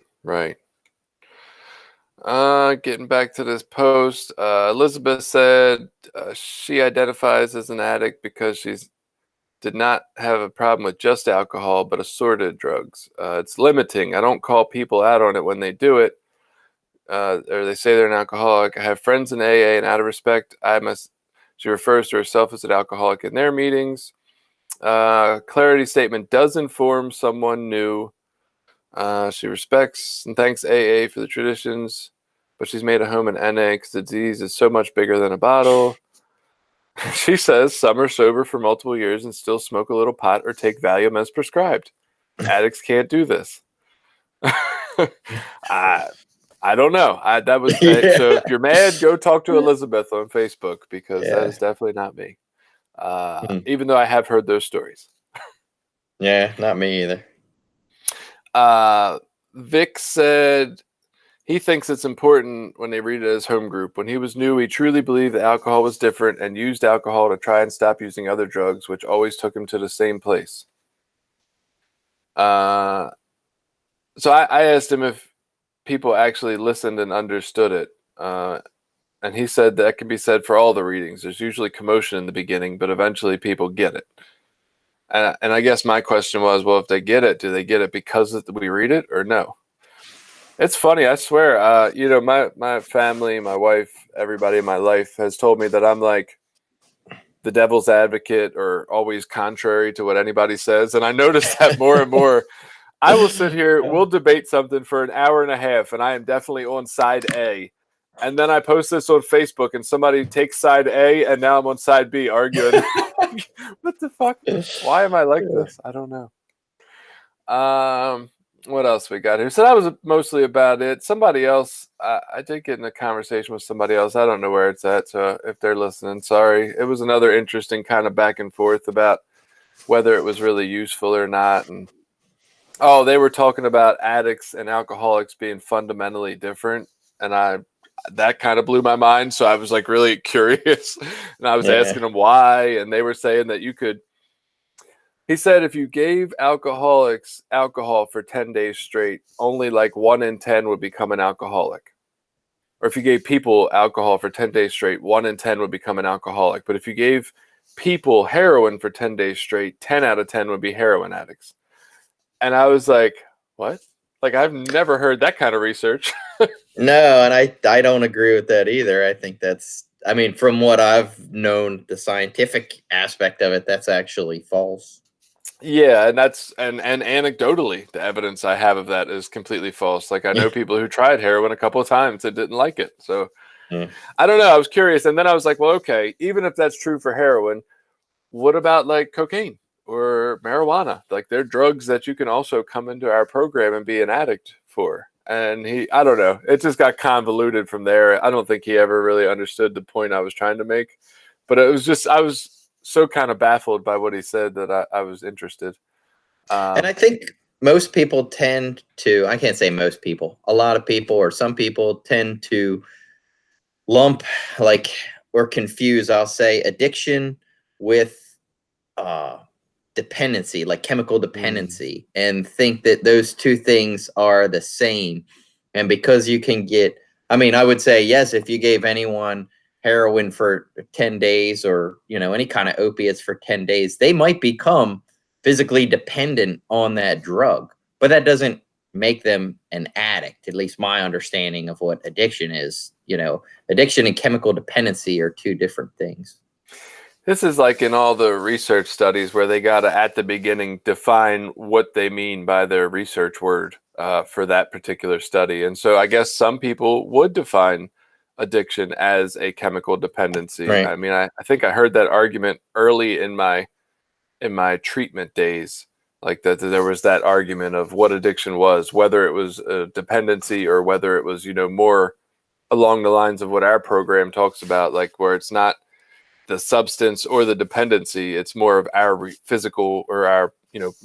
Getting back to this post, Elizabeth said she identifies as an addict because she's did not have a problem with just alcohol, but assorted drugs. It's limiting. I don't call people out on it when they do it, or they say they're an alcoholic. I have friends in AA, and out of respect, she refers to herself as an alcoholic in their meetings. Clarity statement does inform someone new. She respects and thanks AA for the traditions, but she's made a home in NA because the disease is so much bigger than a bottle. She says some are sober for multiple years and still smoke a little pot or take Valium as prescribed. Addicts can't do this. I don't know. So if you're mad, go talk to Elizabeth on Facebook, because that is definitely not me. Even though I have heard those stories. Yeah, not me either. Vic said he thinks it's important when they read it as home group. When he was new, he truly believed that alcohol was different and used alcohol to try and stop using other drugs, which always took him to the same place. So I asked him if people actually listened and understood it. And he said that can be said for all the readings. There's usually commotion in the beginning, but eventually people get it. And I guess my question was, well, if they get it, do they get it because we read it or no? It's funny, I swear. My family, my wife, everybody in my life has told me that I'm like the devil's advocate or always contrary to what anybody says. And I notice that more and more. I will sit here, we'll debate something for an hour and a half, and I am definitely on side A. And then I post this on Facebook, and somebody takes side A, and now I'm on side B arguing. What the fuck? Why am I like this? I don't know. What else we got here? So that was mostly about it. Somebody else, I did get in a conversation with somebody else. I don't know where it's at, so if they're listening, sorry. It was another interesting kind of back and forth about whether it was really useful or not. And they were talking about addicts and alcoholics being fundamentally different, and that kind of blew my mind. So I was like really curious, and I was asking them why, and they were saying that you could. He said if you gave alcoholics alcohol for 10 days straight, only like 1 in 10 would become an alcoholic. Or if you gave people alcohol for 10 days straight, 1 in 10 would become an alcoholic. But if you gave people heroin for 10 days straight, 10 out of 10 would be heroin addicts. And I was like, what? Like, I've never heard that kind of research. No, and I don't agree with that either. I think from what I've known, the scientific aspect of it, that's actually false. Yeah, and anecdotally, the evidence I have of that is completely false. Like, I know people who tried heroin a couple of times and didn't like it. So I don't know. I was curious. And then I was like, well, okay, even if that's true for heroin, what about like cocaine or marijuana? Like, they're drugs that you can also come into our program and be an addict for. And I don't know. It just got convoluted from there. I don't think he ever really understood the point I was trying to make. But it was just, I was so kind of baffled by what he said that I was interested. And I think most people tend to, I can't say most people, a lot of people or some people tend to lump or confuse, I'll say, addiction with dependency, like chemical dependency, and think that those two things are the same. And because you can get, I would say, yes, if you gave anyone heroin for 10 days or, any kind of opiates for 10 days, they might become physically dependent on that drug, but that doesn't make them an addict. At least my understanding of what addiction is. Addiction and chemical dependency are two different things. This is like in all the research studies where they got to, at the beginning, define what they mean by their research word for that particular study. And so I guess some people would define addiction as a chemical dependency. Right. I think I heard that argument early in my treatment days, like that there was that argument of what addiction was, whether it was a dependency or whether it was, more along the lines of what our program talks about, like where it's not the substance or the dependency, it's more of our physical or our,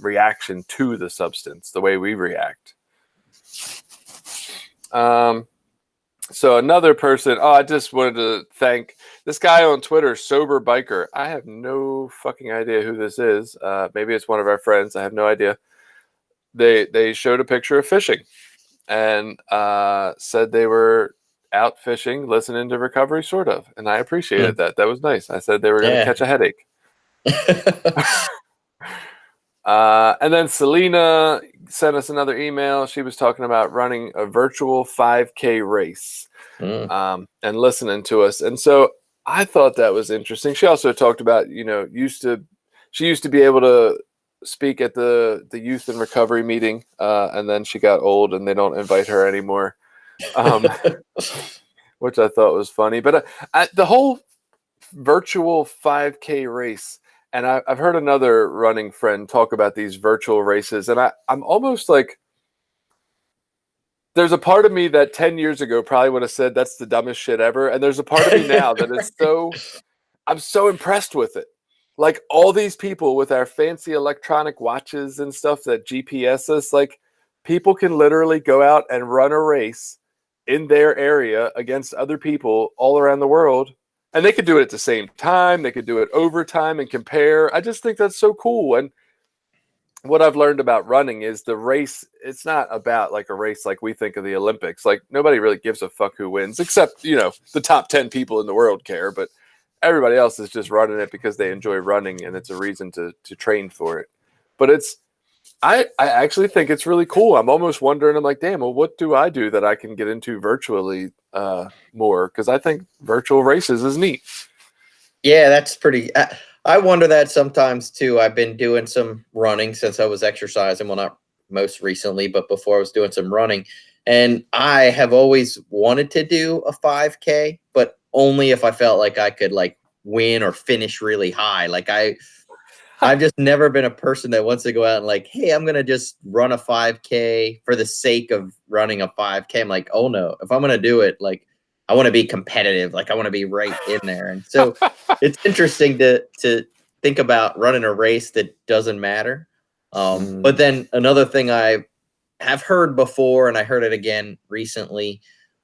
reaction to the substance, the way we react. So another person, I just wanted to thank this guy on Twitter, Sober Biker. I have no fucking idea who this is. Maybe it's one of our friends. I have no idea. They showed a picture of fishing and said they were out fishing, listening to Recovery, sort of. And I appreciated that. That was nice. I said they were going to catch a headache. And then Selena sent us another email. She was talking about running a virtual 5K race and listening to us. And so I thought that was interesting. She also talked about, she used to be able to speak at the youth and recovery meeting, and then she got old and they don't invite her anymore, which I thought was funny. But the whole virtual 5K race, and I've heard another running friend talk about these virtual races, and I'm almost like, there's a part of me that 10 years ago probably would have said that's the dumbest shit ever, and there's a part of me now that is I'm so impressed with it. Like all these people with our fancy electronic watches and stuff that GPS us, like people can literally go out and run a race in their area against other people all around the world. And they could do it at the same time. They could do it over time and compare. I just think that's so cool. And what I've learned about running is the race, it's not about like a race like we think of the Olympics. Like nobody really gives a fuck who wins, except, the top 10 people in the world care. But everybody else is just running it because they enjoy running and it's a reason to train for it. But I actually think it's really cool. I'm almost wondering, I'm like, damn, well, what do I do that I can get into virtually more? Because I think virtual races is neat. Yeah, that's pretty. I wonder that sometimes too. I've been doing some running since I was exercising. Well, not most recently, but before I was doing some running. And I have always wanted to do a 5K, but only if I felt like I could like win or finish really high. Like I've just never been a person that wants to go out and like, hey, I'm going to just run a 5K for the sake of running a 5K. I'm like, oh no, if I'm going to do it, like I want to be competitive. Like I want to be right in there. And so it's interesting to think about running a race that doesn't matter. But then another thing I have heard before, and I heard it again recently,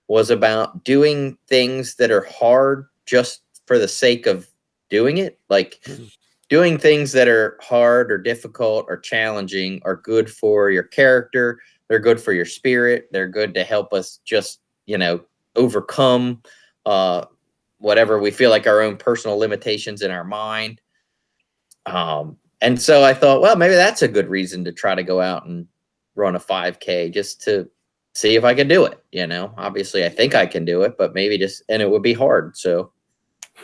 was about doing things that are hard just for the sake of doing it. Like doing things that are hard or difficult or challenging are good for your character. They're good for your spirit. They're good to help us just, overcome whatever we feel like our own personal limitations in our mind. And so I thought, well, maybe that's a good reason to try to go out and run a 5K just to see if I can do it. Obviously I think I can do it, but maybe and it would be hard. So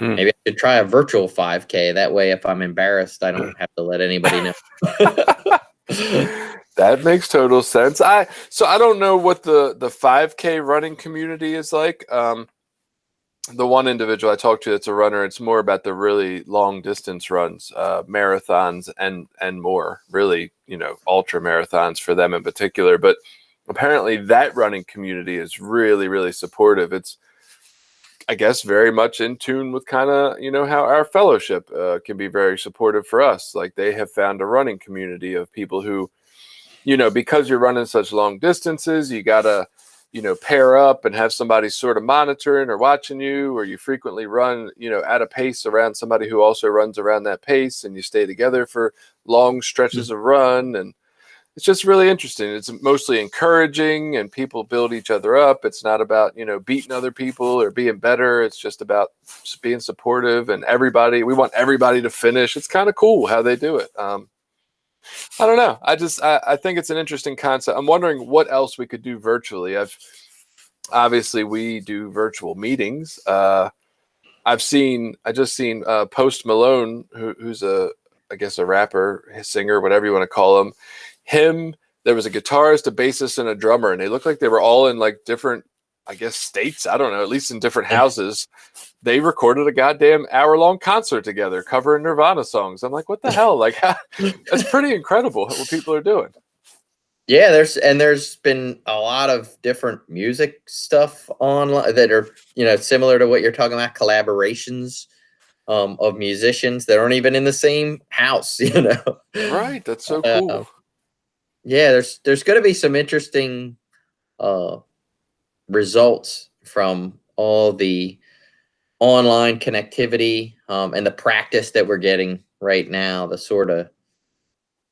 maybe I should try a virtual 5K. That way, if I'm embarrassed, I don't have to let anybody know. That makes total sense. I don't know what the 5K running community is like. The one individual I talked to that's a runner, it's more about the really long distance runs, marathons and more, really, ultra marathons for them in particular. But apparently that running community is really, really supportive. It's, I guess, very much in tune with kind of, how our fellowship can be very supportive for us. Like they have found a running community of people who, because you're running such long distances, you got to, pair up and have somebody sort of monitoring or watching you, or you frequently run, at a pace around somebody who also runs around that pace, and you stay together for long stretches of run. And it's just really interesting. It's mostly encouraging and people build each other up. It's not about, beating other people or being better. It's just about just being supportive, and we want everybody to finish. It's kind of cool how they do it. I don't know. I think it's an interesting concept. I'm wondering what else we could do virtually. Obviously we do virtual meetings. I just seen Post Malone, who's I guess a rapper, a singer, whatever you want to call him. There was a guitarist, a bassist, and a drummer, and they looked like they were all in like different, I guess, states. I don't know, at least in different houses. They recorded a goddamn hour-long concert together covering Nirvana songs. I'm like, what the hell? Like, that's pretty incredible what people are doing. Yeah, there's been a lot of different music stuff online that are, similar to what you're talking about, collaborations of musicians that aren't even in the same house, Right, that's so cool. Yeah, there's going to be some interesting results from all the online connectivity and the practice that we're getting right now. The sort of,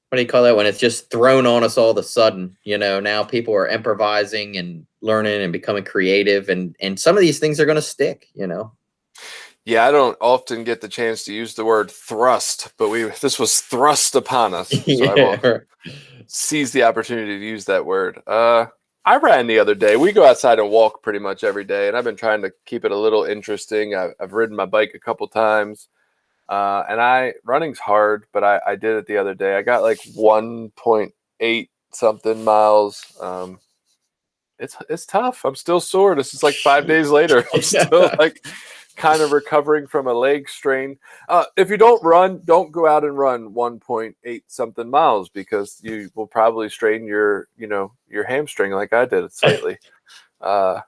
what do you call that, when it's just thrown on us all of a sudden? Now people are improvising and learning and becoming creative, and some of these things are going to stick. Yeah, I don't often get the chance to use the word thrust, but this was thrust upon us. So I will seize the opportunity to use that word. I ran the other day. We go outside and walk pretty much every day, and I've been trying to keep it a little interesting. I've ridden my bike a couple times, and running's hard, but I did it the other day. I got like 1.8 something miles. It's tough. I'm still sore. This is like 5 days later. I'm still like kind of recovering from a leg strain. If you don't run, don't go out and run 1.8 something miles, because you will probably strain your hamstring like I did slightly. I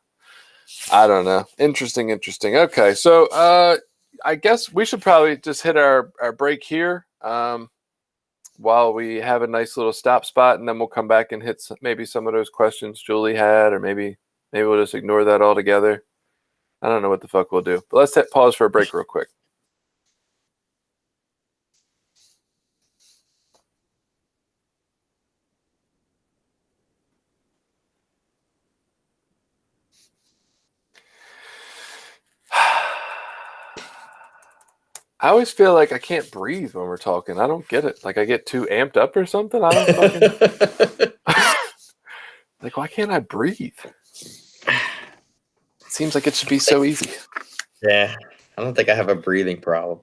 don't know. Interesting. Okay, so I guess we should probably just hit our break here while we have a nice little stop spot, and then we'll come back and hit maybe some of those questions Julie had, or maybe we'll just ignore that altogether. I don't know what the fuck we'll do, but let's hit pause for a break real quick. I always feel like I can't breathe when we're talking. I don't get it. Like I get too amped up or something. I don't fucking like, why can't I breathe? It seems like it should be so easy. Yeah, I don't think I have a breathing problem.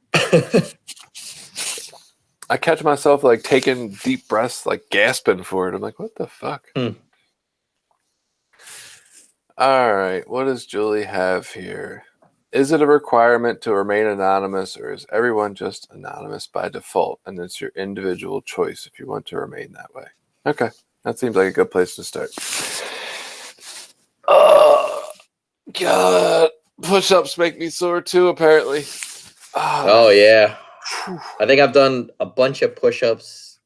I catch myself like taking deep breaths, like gasping for it. I'm like, what the fuck? All right, what does Julie have here? Is it a requirement to remain anonymous, or is everyone just anonymous by default, and it's your individual choice if you want to remain that way? Okay, that seems like a good place to start. Oh, God. Push-ups make me sore too, apparently. Oh, yeah. I think I've done a bunch of push-ups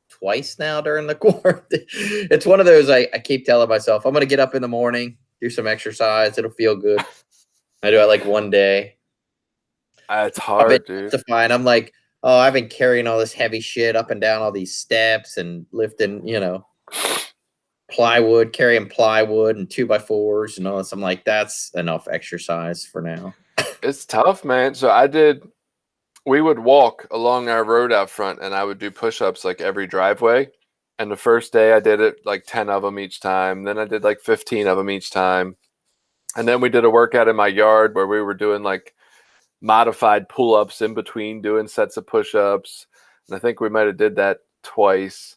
twice now during the quarantine. It's one of those I keep telling myself, I'm going to get up in the morning, do some exercise. It'll feel good. I do it like one day. It's hard, dude. I'm like, oh, I've been carrying all this heavy shit up and down all these steps and lifting, carrying plywood and 2x4s and all this. I'm like, that's enough exercise for now. It's tough, man. So we would walk along our road out front, and I would do push-ups like every driveway. And the first day I did it like 10 of them each time. Then I did like 15 of them each time. And then we did a workout in my yard where we were doing like modified pull-ups in between doing sets of push-ups. And I think we might have did that twice.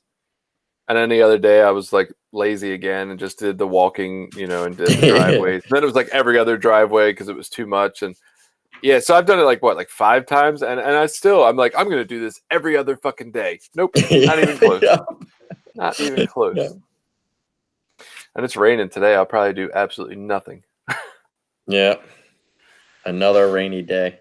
And then the other day I was like lazy again and just did the walking, and did the driveways. Then it was like every other driveway because it was too much. And yeah, so I've done it like 5 times. And I'm like, I'm going to do this every other fucking day. Nope, not even close. Not even close. Yeah. And it's raining today. I'll probably do absolutely nothing. Yeah. Another rainy day.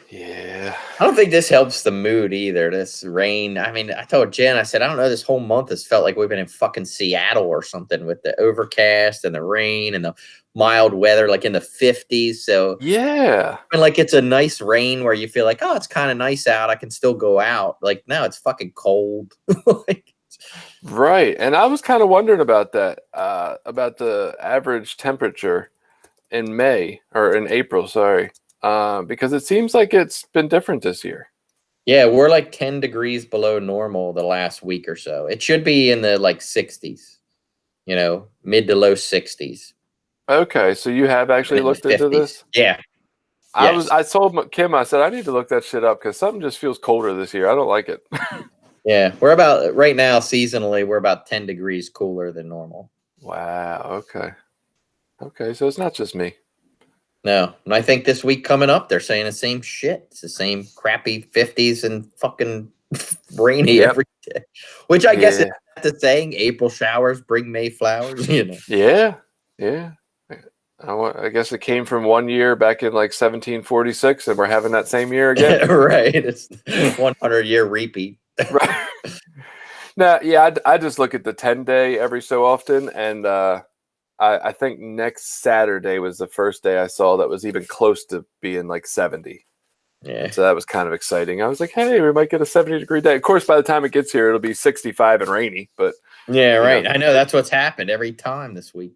Yeah. I don't think this helps the mood either. This rain. I mean, I told Jen, I said, I don't know, this whole month has felt like we've been in fucking Seattle or something with the overcast and the rain and the mild weather, like in the 50s. So yeah. And like it's a nice rain where you feel like, oh, it's kind of nice out. I can still go out. Like now it's fucking cold. Right. And I was kind of wondering about that, about the average temperature in May or in April, sorry. Because it seems like it's been different this year. Yeah, we're like 10 degrees below normal the last week or so. It should be in the like 60s, mid to low 60s. Okay, so you have actually looked into this? Yeah. I told Kim, I said, I need to look that shit up because something just feels colder this year. I don't like it. Yeah, we're about, right now, seasonally, we're about 10 degrees cooler than normal. Wow, okay. Okay, so it's not just me. No, and I think this week coming up, they're saying the same shit. It's the same crappy 50s and fucking rainy every day. Which I guess is the saying, April showers bring May flowers, Yeah. I guess it came from one year back in like 1746, and we're having that same year again. Right. It's 100-year repeat. Right. Now, yeah, I just look at the 10-day every so often, and I think next Saturday was the first day I saw that was even close to being like 70. Yeah. And so that was kind of exciting. I was like, hey, we might get a 70-degree day. Of course, by the time it gets here, it'll be 65 and rainy. But Yeah, right. know. I know that's what's happened every time this week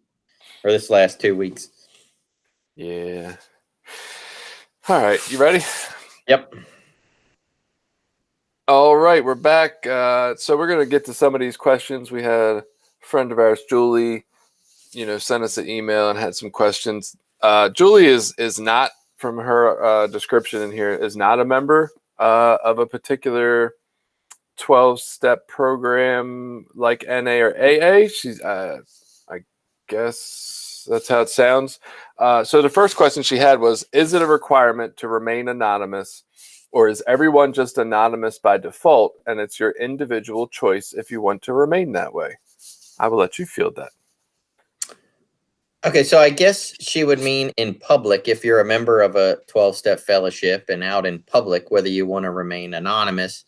or this last 2 weeks. Yeah. All right. You ready? Yep. All right. We're back. So we're going to get to some of these questions. We had a friend of ours, Julie, sent us an email and had some questions. Julie is not, from her description in here, is not a member of a particular 12-step program like NA or AA. She's, I guess that's how it sounds. So the first question she had was, is it a requirement to remain anonymous, or is everyone just anonymous by default and it's your individual choice if you want to remain that way? I will let you field that. Okay, so I guess she would mean in public, if you're a member of a 12-step fellowship and out in public, whether you want to remain anonymous.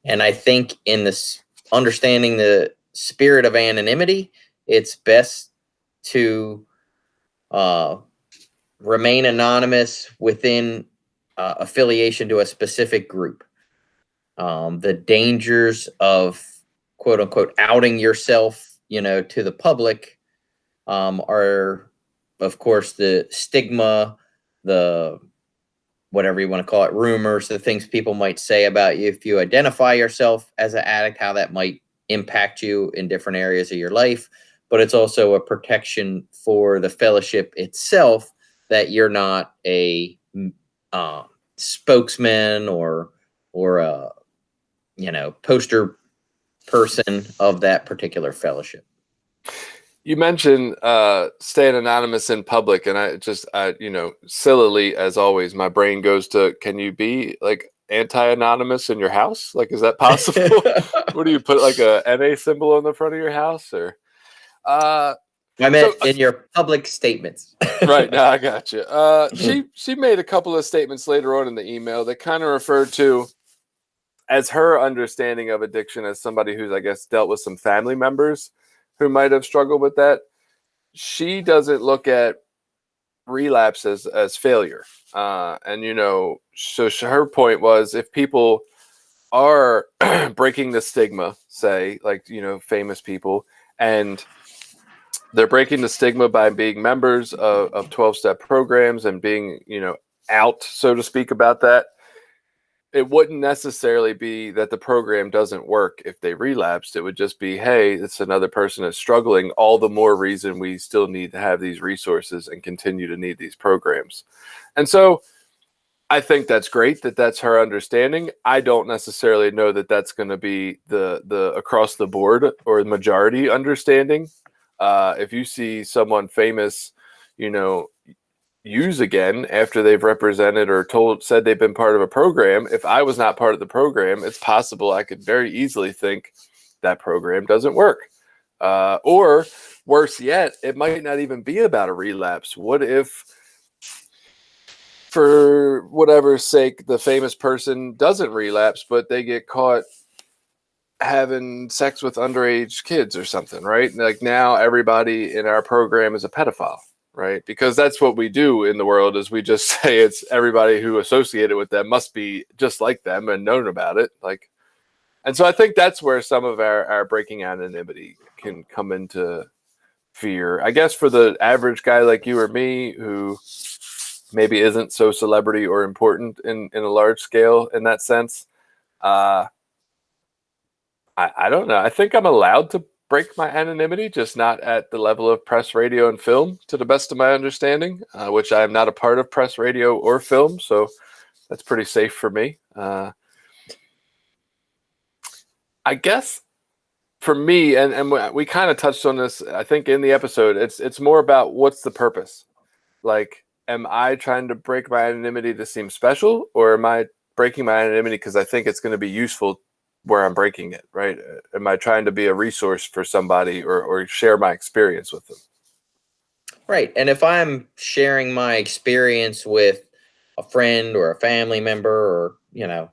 And I think in this understanding the spirit of anonymity, it's best to remain anonymous within affiliation to a specific group. The dangers of quote unquote outing yourself, to the public are, of course, the stigma, the whatever you want to call it, rumors, the things people might say about you if you identify yourself as an addict, how that might impact you in different areas of your life. But it's also a protection for the fellowship itself that you're not a spokesman or a poster person of that particular fellowship. You mentioned staying anonymous in public, and I sillily as always, my brain goes to, can you be like anti-anonymous in your house? Like, is that possible? What do you put, like a NA symbol on the front of your house, or? I meant in your public statements. Right, now I got you. She made a couple of statements later on in the email that kind of referred to as her understanding of addiction as somebody who's, I guess, dealt with some family members who might have struggled with that. She doesn't look at relapse as failure. So her point was, if people are breaking the stigma, say, like, famous people, and they're breaking the stigma by being members of 12-step programs and being, out, so to speak, about that, it wouldn't necessarily be that the program doesn't work if they relapsed. It would just be, hey, it's another person that's struggling. All the more reason we still need to have these resources and continue to need these programs. And so I think that's great that that's her understanding. I don't necessarily know that that's going to be the across the board or the majority understanding. If you see someone famous, use again after they've represented or said they've been part of a program, if I was not part of the program, it's possible I could very easily think that program doesn't work. Or worse yet, it might not even be about a relapse. What if, for whatever sake, the famous person doesn't relapse, but they get caught having sex with underage kids or something, right? Like, now everybody in our program is a pedophile. Right, because that's what we do in the world, is we just say it's everybody who associated with them must be just like them and known about it. Like, and so I think that's where some of our breaking anonymity can come into fear. I guess for the average guy like you or me, who maybe isn't so celebrity or important in a large scale in that sense, I don't know. I think I'm allowed to break my anonymity, just not at the level of press, radio, and film, to the best of my understanding, which I am not a part of press, radio, or film, so that's pretty safe for me. I guess for me, and we kind of touched on this, I think, in the episode, it's more about what's the purpose. Like, am I trying to break my anonymity to seem special, or am I breaking my anonymity because I think it's going to be useful where I'm breaking it, right? Am I trying to be a resource for somebody or share my experience with them? Right. And if I'm sharing my experience with a friend or a family member or,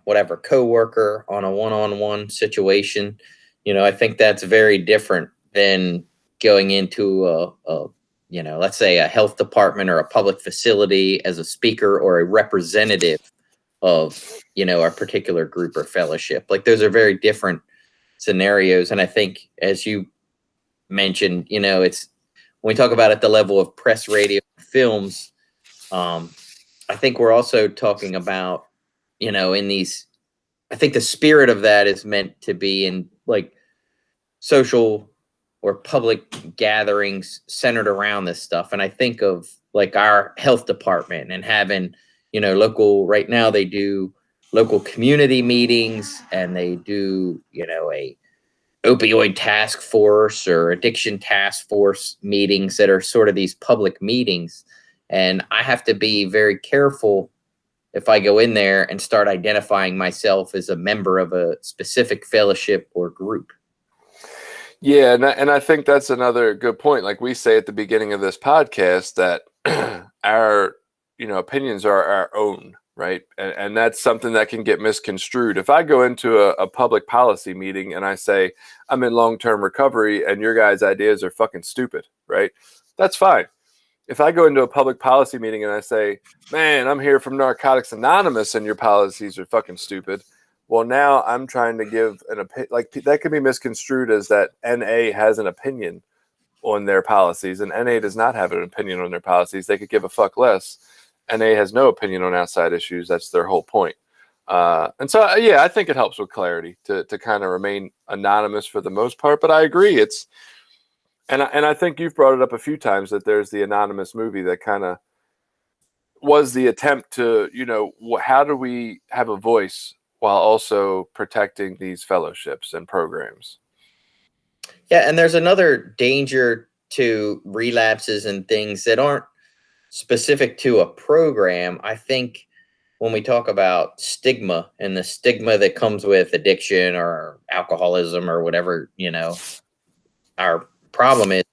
whatever, coworker on a one-on-one situation, I think that's very different than going into a let's say a health department or a public facility as a speaker or a representative of, a particular group or fellowship. Like those are very different scenarios. And I think, as you mentioned, it's when we talk about at the level of press, radio, films, I think we're also talking about, in these, I think the spirit of that is meant to be in like social or public gatherings centered around this stuff. And I think of like our health department and having, local, right now they do local community meetings, and they do, a opioid task force or addiction task force meetings that are sort of these public meetings. And I have to be very careful if I go in there and start identifying myself as a member of a specific fellowship or group. Yeah, and I think that's another good point. Like we say at the beginning of this podcast, that our opinions are our own, right? And that's something that can get misconstrued. If I go into a public policy meeting and I say I'm in long-term recovery and your guys' ideas are fucking stupid, right? That's fine. If I go into a public policy meeting and I say, man, I'm here from Narcotics Anonymous and your policies are fucking stupid, well, now I'm trying to give an opinion. Like that could be misconstrued as that NA has an opinion on their policies, and NA does not have an opinion on their policies. They could give a fuck less. NA has no opinion on outside issues. That's their whole point. And so, yeah, I think it helps with clarity to kind of remain anonymous for the most part. But I agree. And I think you've brought it up a few times that there's the Anonymous movie that kind of was the attempt to, how do we have a voice while also protecting these fellowships and programs? Yeah, and there's another danger to relapses and things that aren't specific to a program. I think when we talk about stigma and the stigma that comes with addiction or alcoholism or whatever, our problem is,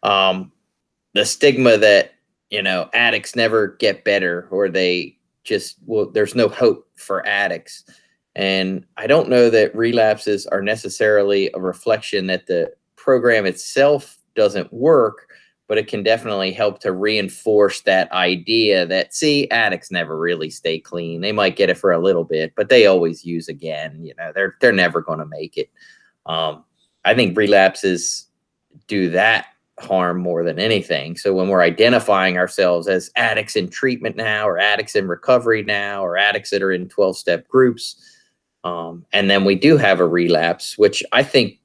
the stigma that, addicts never get better, or they just, well, there's no hope for addicts. And I don't know that relapses are necessarily a reflection that the program itself doesn't work, but it can definitely help to reinforce that idea that, see, addicts never really stay clean. They might get it for a little bit, but they always use again. They're never going to make it. I think relapses do that harm more than anything. So when we're identifying ourselves as addicts in treatment now, or addicts in recovery now, or addicts that are in 12-step groups, and then we do have a relapse, which I think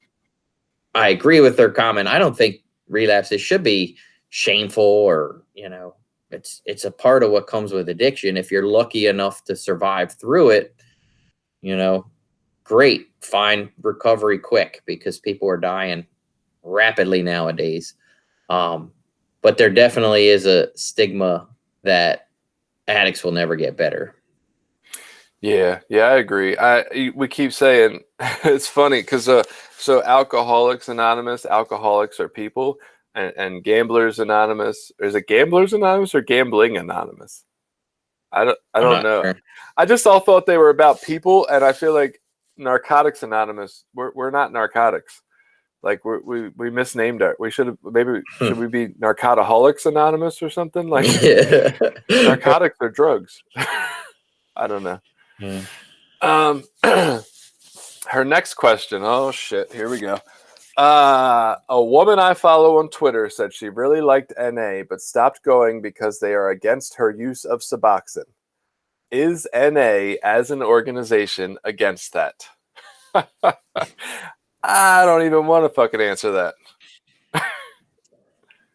I agree with their comment. I don't think relapses should be shameful, or, it's a part of what comes with addiction. If you're lucky enough to survive through it, great, find recovery quick, because people are dying rapidly nowadays. But there definitely is a stigma that addicts will never get better. Yeah, I agree. We keep saying it's funny because so Alcoholics Anonymous, alcoholics are people, and Gamblers Anonymous. Is it Gamblers Anonymous or Gambling Anonymous? I don't know. Sure. I just all thought they were about people, and I feel like Narcotics Anonymous. We're not narcotics. Like we misnamed it. We should have should we be Narcotics Anonymous or something? Like narcotics are drugs. I don't know. Yeah. Her next question. Oh shit! Here we go. A woman I follow on Twitter said she really liked NA, but stopped going because they are against her use of Suboxone. Is NA as an organization against that? I don't even want to fucking answer that.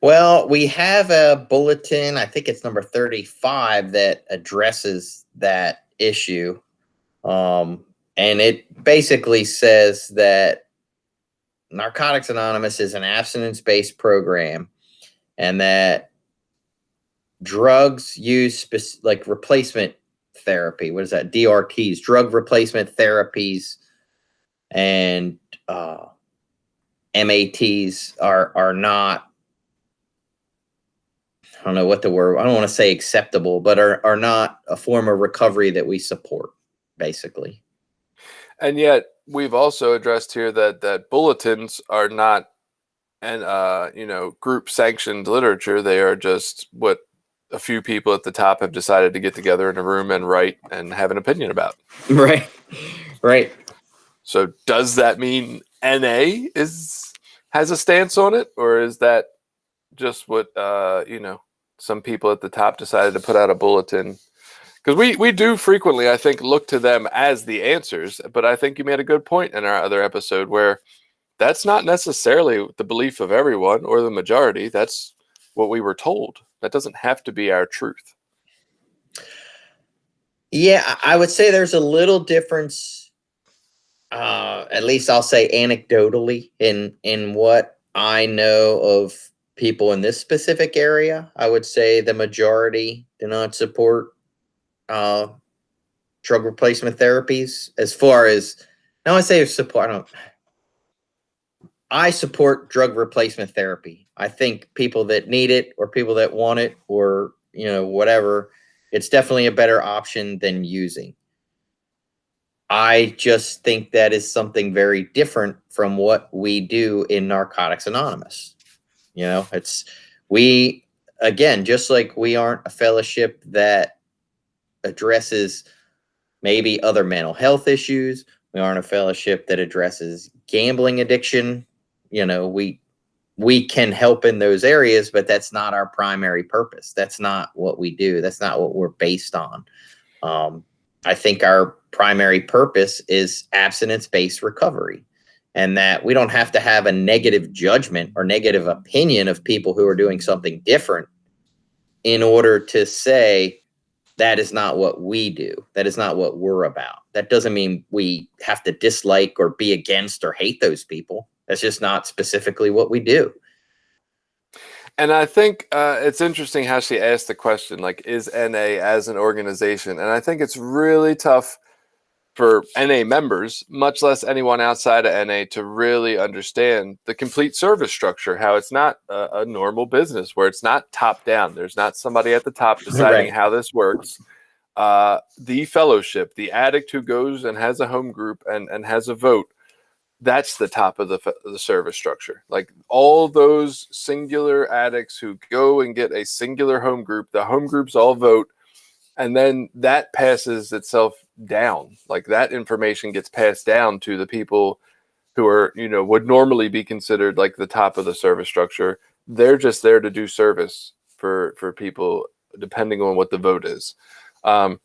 Well, we have a bulletin, I think it's number 35, that addresses that issue. And it basically says that Narcotics Anonymous is an abstinence-based program, and that drugs use like replacement therapy. What is that? DRTs, drug replacement therapies, and MATs are not, I don't know what the word, I don't want to say acceptable, but are not a form of recovery that we support, basically. And yet we've also addressed here that bulletins are not and group sanctioned literature. They are just what a few people at the top have decided to get together in a room and write and have an opinion about. Right. Right. So does that mean NA has a stance on it, or is that just what some people at the top decided to put out a bulletin? Because we do frequently, I think, look to them as the answers, but I think you made a good point in our other episode where that's not necessarily the belief of everyone or the majority. That's what we were told. That doesn't have to be our truth. Yeah, I would say there's a little difference, at least I'll say anecdotally, in what I know of people in this specific area. I would say the majority do not support drug replacement therapies. As far as, now I say support, I support drug replacement therapy. I think people that need it or people that want it or, whatever, it's definitely a better option than using. I just think that is something very different from what we do in Narcotics Anonymous. Again, just like we aren't a fellowship that addresses maybe other mental health issues, we aren't a fellowship that addresses gambling addiction. We can help in those areas, but that's not our primary purpose. That's not what we do. That's not what we're based on. I think our primary purpose is abstinence-based recovery, and that we don't have to have a negative judgment or negative opinion of people who are doing something different in order to say that is not what we do. That is not what we're about. That doesn't mean we have to dislike or be against or hate those people. That's just not specifically what we do. And I think it's interesting how she asked the question, like, is NA as an organization? And I think it's really tough for NA members, much less anyone outside of NA, to really understand the complete service structure, how it's not a normal business where it's not top down. There's not somebody at the top deciding how this works. The fellowship, the addict who goes and has a home group and has a vote, that's the top of the service structure. Like all those singular addicts who go and get a singular home group, the home groups all vote, and then that passes itself down. Like that information gets passed down to the people who are, would normally be considered like the top of the service structure. They're just there to do service for people, depending on what the vote is. And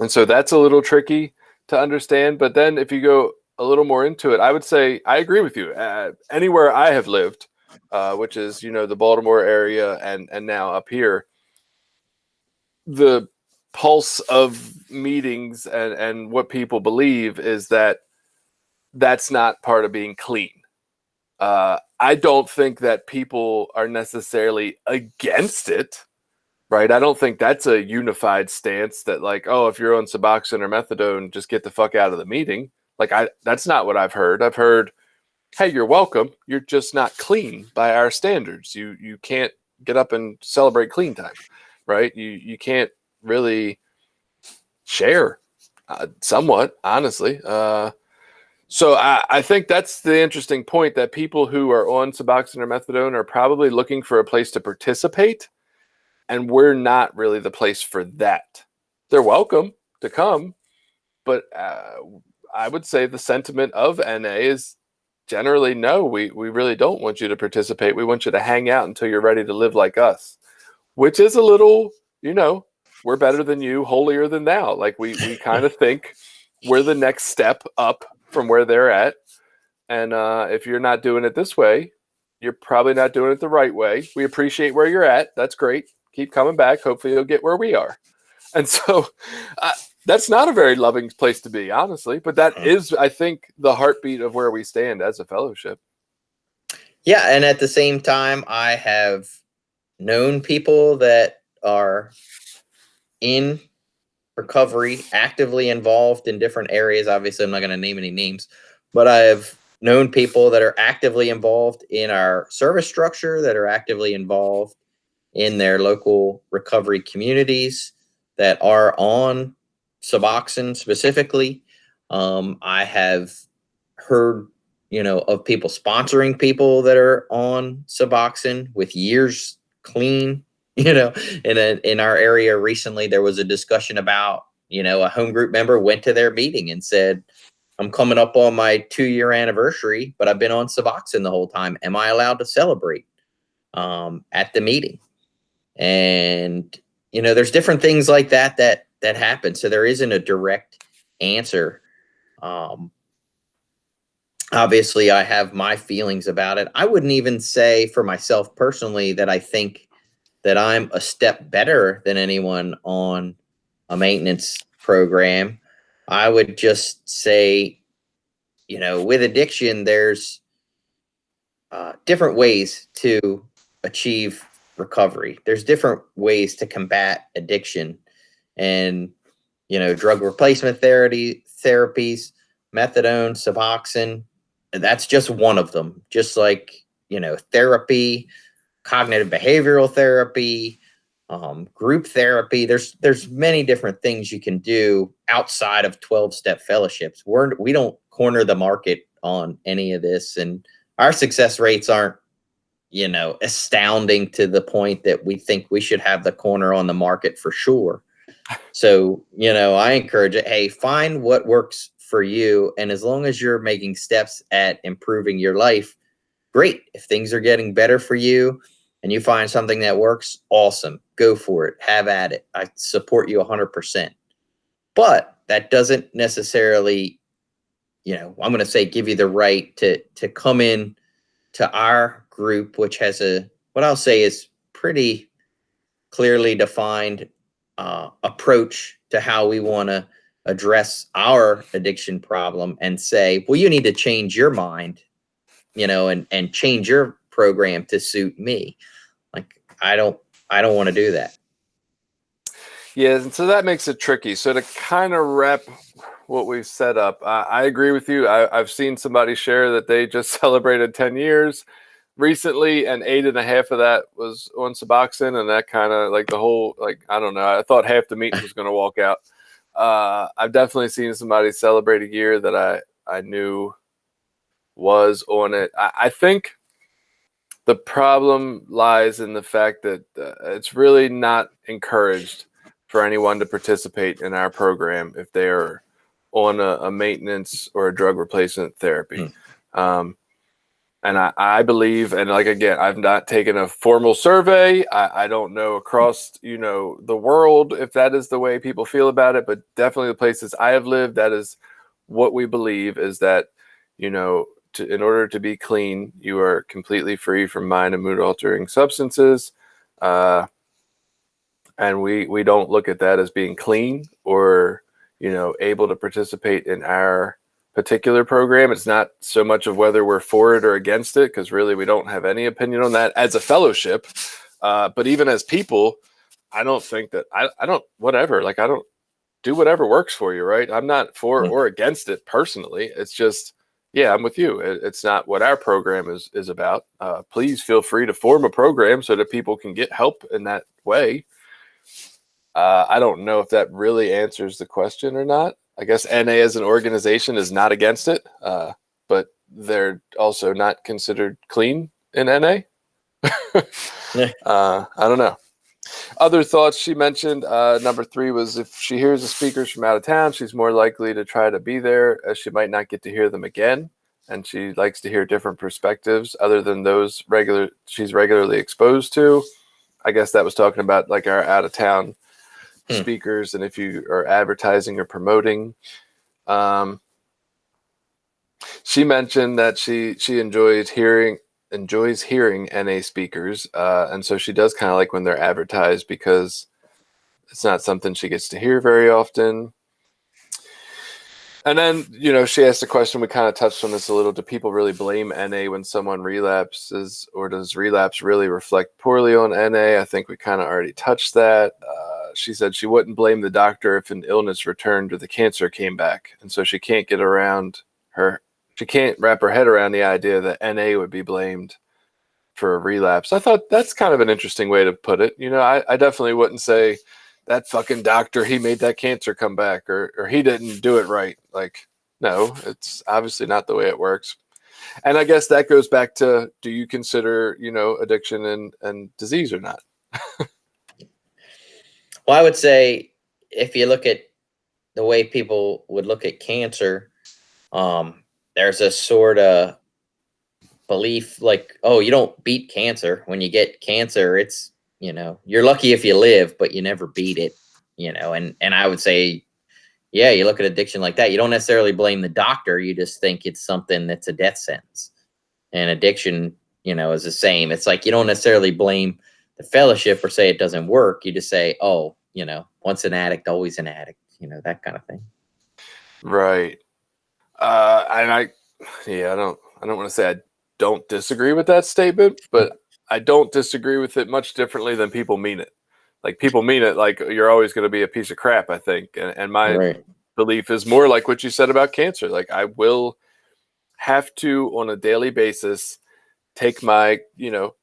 so that's a little tricky to understand. But then if you go a little more into it, I would say I agree with you. Anywhere I have lived, which is, the Baltimore area and now up here, the pulse of meetings and what people believe is that that's not part of being clean. I don't think that people are necessarily against it, right? I don't think that's a unified stance that like, oh, if you're on Suboxone or methadone, just get the fuck out of the meeting. Like that's not what I've heard. I've heard, hey, you're welcome. You're just not clean by our standards. You can't get up and celebrate clean time, right? You can't really share somewhat, honestly. So I think that's the interesting point, that people who are on Suboxone or methadone are probably looking for a place to participate, and we're not really the place for that. They're welcome to come, but I would say the sentiment of NA is generally, no, we really don't want you to participate. We want you to hang out until you're ready to live like us, which is a little, we're better than you, holier than thou. Like we kind of think we're the next step up from where they're at. And if you're not doing it this way, you're probably not doing it the right way. We appreciate where you're at. That's great. Keep coming back. Hopefully you'll get where we are. And so that's not a very loving place to be, honestly. But that is, I think, the heartbeat of where we stand as a fellowship. Yeah. And at the same time, I have known people that are in recovery, actively involved in different areas. Obviously, I'm not going to name any names, but I have known people that are actively involved in our service structure, that are actively involved in their local recovery communities, that are on Suboxone specifically. I have heard of people sponsoring people that are on Suboxone with years clean. In our area recently, there was a discussion about, a home group member went to their meeting and said, I'm coming up on my 2-year anniversary, but I've been on Suboxone the whole time. Am I allowed to celebrate at the meeting? And, there's different things like that happen. So there isn't a direct answer. Obviously, I have my feelings about it. I wouldn't even say for myself personally that I think that I'm a step better than anyone on a maintenance program. I would just say, with addiction, there's different ways to achieve recovery. There's different ways to combat addiction, and drug replacement therapies, methadone, Suboxone. That's just one of them. Just like therapy, cognitive behavioral therapy, group therapy. There's many different things you can do outside of 12-step fellowships. We don't corner the market on any of this, and our success rates aren't astounding to the point that we think we should have the corner on the market for sure. So I encourage it. Hey, find what works for you, and as long as you're making steps at improving your life, great. If things are getting better for you and you find something that works, awesome. Go for it. Have at it. I support you 100%. But that doesn't necessarily, I'm going to say, give you the right to come in to our group, which has what I'll say is pretty clearly defined approach to how we want to address our addiction problem, and say, well, you need to change your mind, and change your program to suit me. Like, I don't want to do that. Yeah, and so that makes it tricky. So to kind of wrap what we've set up, I agree with you. I've seen somebody share that they just celebrated 10 years recently, and 8.5 of that was on Suboxone, and that kind of like the whole, like, I don't know, I thought half the meeting was going to walk out. I've definitely seen somebody celebrate a year that I knew was on it. I think the problem lies in the fact that it's really not encouraged for anyone to participate in our program if they are on a maintenance or a drug replacement therapy. And I believe, and like, again, I've not taken a formal survey. I don't know across, the world if that is the way people feel about it, but definitely the places I have lived, that is what we believe, is that, in order to be clean, you are completely free from mind and mood altering substances. And we don't look at that as being clean or, able to participate in our particular program. It's not so much of whether we're for it or against it, because really we don't have any opinion on that as a fellowship. But even as people, I don't think that I don't, whatever, like, I don't do whatever works for you, right? I'm not for or against it personally. It's just, yeah, I'm with you. It's not what our program is about. Please feel free to form a program so that people can get help in that way. I don't know if that really answers the question or not. I guess NA as an organization is not against it, but they're also not considered clean in NA. I don't know. Other thoughts she mentioned, number 3 was, if she hears the speakers from out of town, she's more likely to try to be there, as she might not get to hear them again. And she likes to hear different perspectives other than those she's regularly exposed to. I guess that was talking about like our out of town speakers, and if you are advertising or promoting. She mentioned that she enjoys hearing NA speakers, and so she does kind of like when they're advertised, because it's not something she gets to hear very often. And then, she asked a question, we kind of touched on this a little: do people really blame NA when someone relapses, or does relapse really reflect poorly on NA? I think we kind of already touched that. She said she wouldn't blame the doctor if an illness returned or the cancer came back. And so she can't wrap her head around the idea that NA would be blamed for a relapse. I thought that's kind of an interesting way to put it. I definitely wouldn't say that fucking doctor, he made that cancer come back, or he didn't do it right. Like, no, it's obviously not the way it works. And I guess that goes back to, do you consider, addiction and disease or not? Well, I would say if you look at the way people would look at cancer, there's a sort of belief like, oh, you don't beat cancer. When you get cancer, it's, you're lucky if you live, but you never beat it, and I would say, yeah, you look at addiction like that. You don't necessarily blame the doctor. You just think it's something that's a death sentence. And addiction, is the same. It's like you don't necessarily blame the fellowship or say it doesn't work. You just say, oh, once an addict, always an addict, that kind of thing. Right. And I don't want to say I don't disagree with that statement, but I don't disagree with it much differently than people mean it. Like, people mean it like you're always going to be a piece of crap, I think. And my Right. belief is more like what you said about cancer. Like, I will have to, on a daily basis, take my,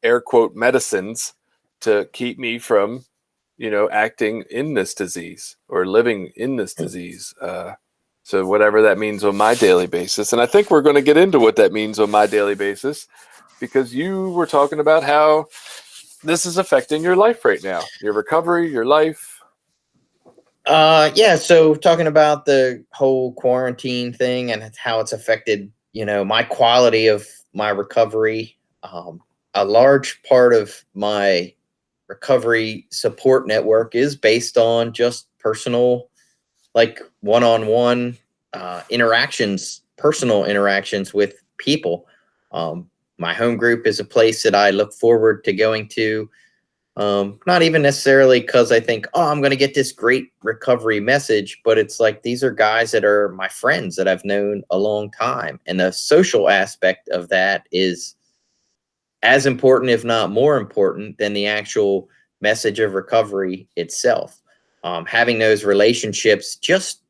air quote medicines to keep me from, acting in this disease or living in this disease. So whatever that means on my daily basis. And I think we're going to get into what that means on my daily basis, because you were talking about how this is affecting your life right now, your recovery, your life. Yeah. So talking about the whole quarantine thing and how it's affected, my quality of my recovery. A large part of my recovery support network is based on just personal, like one-on-one interactions, personal interactions with people. My home group is a place that I look forward to going to. Not even necessarily because I think, oh, I'm going to get this great recovery message, but it's like these are guys that are my friends that I've known a long time. And the social aspect of that is as important, if not more important, than the actual message of recovery itself. Having those relationships, just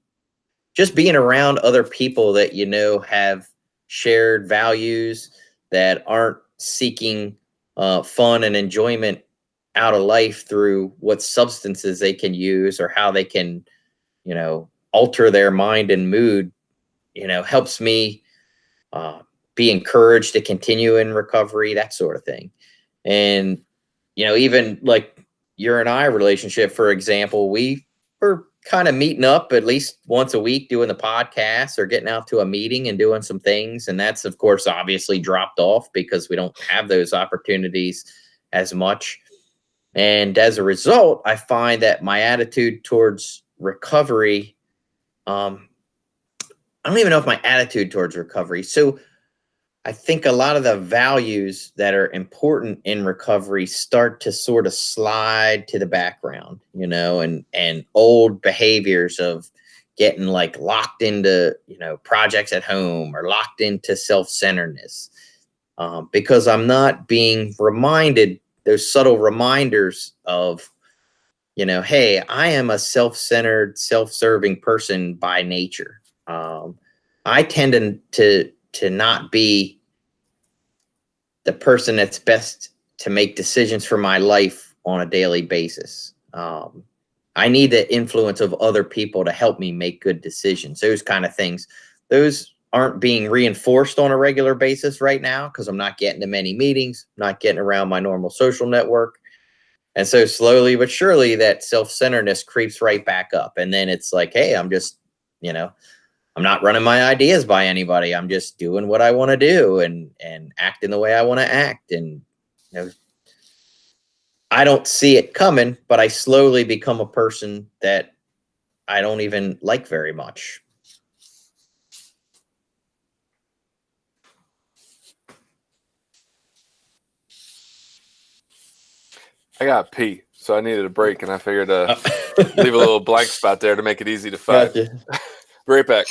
being around other people that have shared values, that aren't seeking fun and enjoyment out of life through what substances they can use or how they can, alter their mind and mood, helps me uh, be encouraged to continue in recovery, that sort of thing. And, even like your and I relationship, for example, we were kind of meeting up at least once a week doing the podcast or getting out to a meeting and doing some things. And that's, of course, obviously dropped off because we don't have those opportunities as much. And as a result, I find that my attitude towards recovery, I don't even know if my attitude towards recovery. So I think a lot of the values that are important in recovery start to sort of slide to the background, and old behaviors of getting like locked into, projects at home or locked into self-centeredness, because I'm not being reminded those subtle reminders of, hey, I am a self-centered, self-serving person by nature. I tend to not be the person that's best to make decisions for my life on a daily basis. I need the influence of other people to help me make good decisions. Those kind of things. Those aren't being reinforced on a regular basis right now because I'm not getting to many meetings, not getting around my normal social network. And so slowly but surely that self-centeredness creeps right back up. And then it's like, hey, I'm just, I'm not running my ideas by anybody. I'm just doing what I want to do and acting the way I want to act. And I don't see it coming, but I slowly become a person that I don't even like very much. I got pee, so I needed a break, and I figured leave a little blank spot there to make it easy to find. Gotcha. Be right back.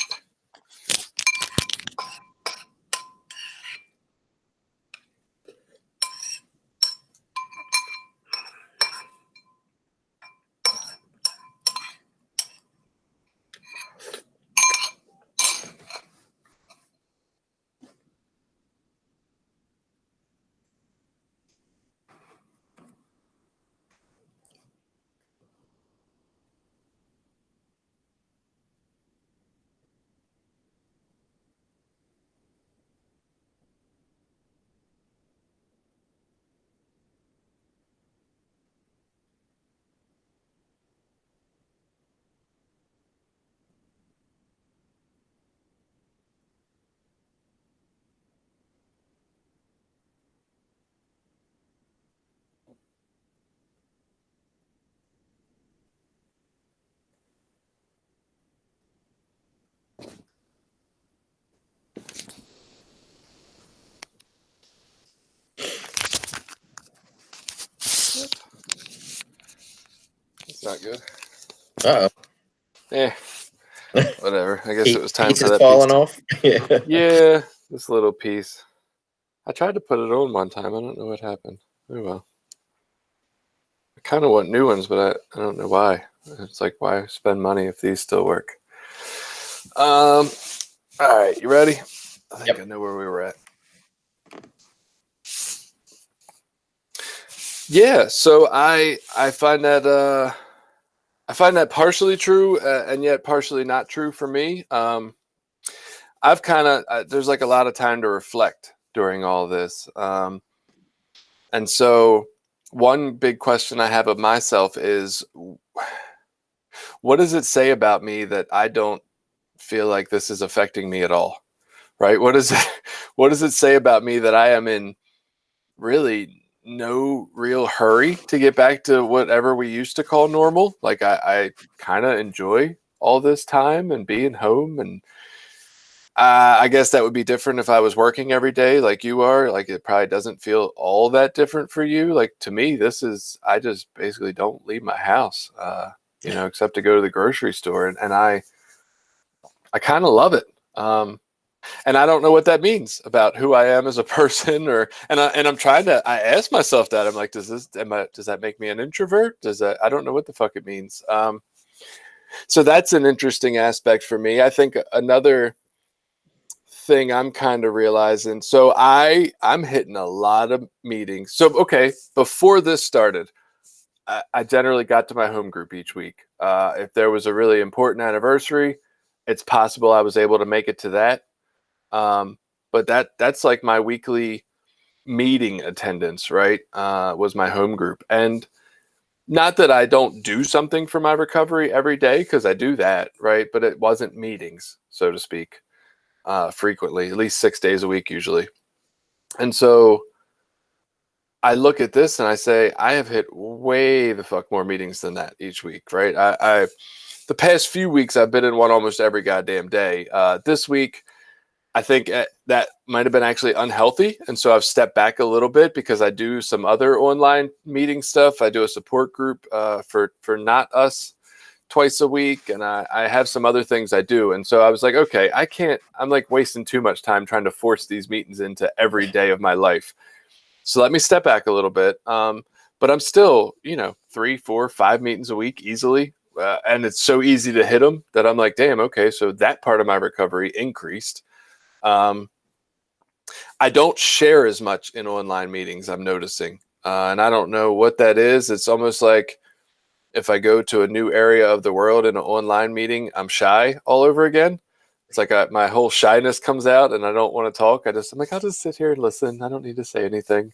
Not good. Uh-oh. Eh, whatever. I guess it was time for Pieces that falling piece. off. Yeah. Yeah, this little piece. I tried to put it on one time. I don't know what happened. Oh well. I kind of want new ones, but I don't know why. It's like, why spend money if these still work? All right, you ready? I think I know where we were at. Yeah, so I find that partially true and yet partially not true for me. I've kind of there's like a lot of time to reflect during all this, and so one big question I have of myself is, what does it say about me that I don't feel like this is affecting me at all? Right? What does it say about me that I am in really no real hurry to get back to whatever we used to call normal? Like I kind of enjoy all this time and being home, and I guess that would be different if I was working every day like you are. Like it probably doesn't feel all that different for you. Like to me, I just basically don't leave my house, except to go to the grocery store, and I kind of love it. And I don't know what that means about who I am as a person, and I'm trying to. I ask myself that. I'm like, does that make me an introvert? I don't know what the fuck it means. So that's an interesting aspect for me. I think another thing I'm kind of realizing. So I'm hitting a lot of meetings. So okay, before this started, I generally got to my home group each week. If there was a really important anniversary, it's possible I was able to make it to that. But that's like my weekly meeting attendance, right? Was my home group. And not that I don't do something for my recovery every day, because I do that, right? But it wasn't meetings, so to speak, frequently, at least 6 days a week usually. And so I look at this and I say, I have hit way the fuck more meetings than that each week, right? I the past few weeks I've been in one almost every goddamn day. This week, I think that might have been actually unhealthy. And so I've stepped back a little bit because I do some other online meeting stuff. I do a support group for Not Us twice a week. And I have some other things I do. And so I was like, okay, I'm like wasting too much time trying to force these meetings into every day of my life. So let me step back a little bit. But I'm still, 3, 4, 5 meetings a week easily. And it's so easy to hit them that I'm like, damn, okay, so that part of my recovery increased. I don't share as much in online meetings, I'm noticing. And I don't know what that is. It's almost like if I go to a new area of the world in an online meeting, I'm shy all over again. It's like my whole shyness comes out and I don't want to talk. I'm like, I'll just sit here and listen. I don't need to say anything.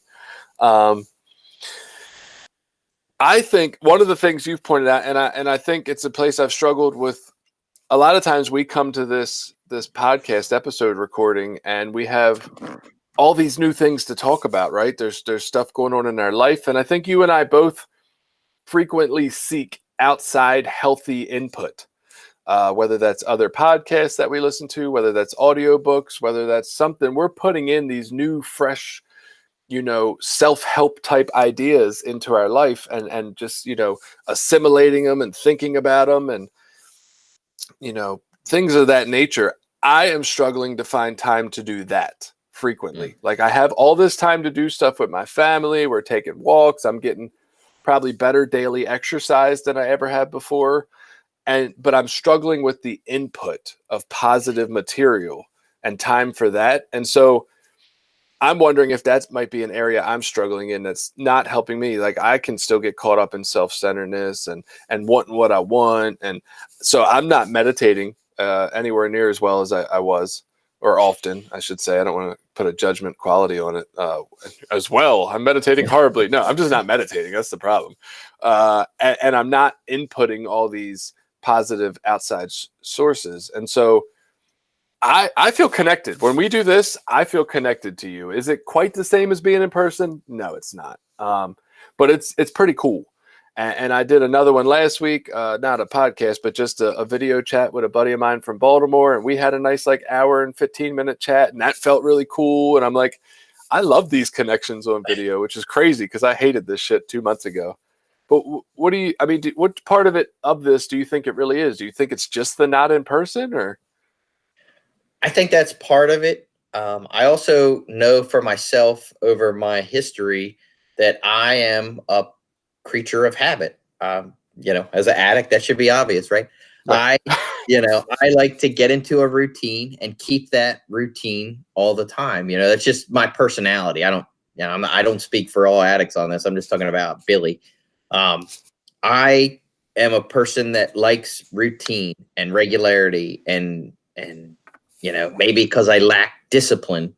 I think one of the things you've pointed out, and I think it's a place I've struggled with. A lot of times we come to this podcast episode recording and we have all these new things to talk about, right? There's stuff going on in our life. And I think you and I both frequently seek outside healthy input, whether that's other podcasts that we listen to, whether that's audiobooks, whether that's something we're putting in these new, fresh, self-help type ideas into our life and just, assimilating them and thinking about them and, things of that nature. I am struggling to find time to do that frequently. Like I have all this time to do stuff with my family. We're taking walks. I'm getting probably better daily exercise than I ever have before. But I'm struggling with the input of positive material and time for that. And so I'm wondering if that might be an area I'm struggling in that's not helping me. Like I can still get caught up in self-centeredness and wanting what I want. And so I'm not meditating anywhere near as well as I was, or often, I should say. I don't want to put a judgment quality on it as well. I'm meditating horribly. No, I'm just not meditating. That's the problem. And I'm not inputting all these positive outside sources. And so I feel connected. When we do this, I feel connected to you. Is it quite the same as being in person? No, it's not. But it's pretty cool. And I did another one last week, not a podcast, but just a video chat with a buddy of mine from Baltimore. And we had a nice hour and 15-minute chat. And that felt really cool. And I'm like, I love these connections on video, which is crazy because I hated this shit 2 months ago. But what do you? I mean, what part of this do you think it really is? Do you think it's just the not in person, or? I think that's part of it. I also know for myself over my history that I am a creature of habit. As an addict, that should be obvious, right? Right. I like to get into a routine and keep that routine all the time. That's just my personality. I don't speak for all addicts on this. I'm just talking about Billy. I am a person that likes routine and regularity and maybe because I lack discipline.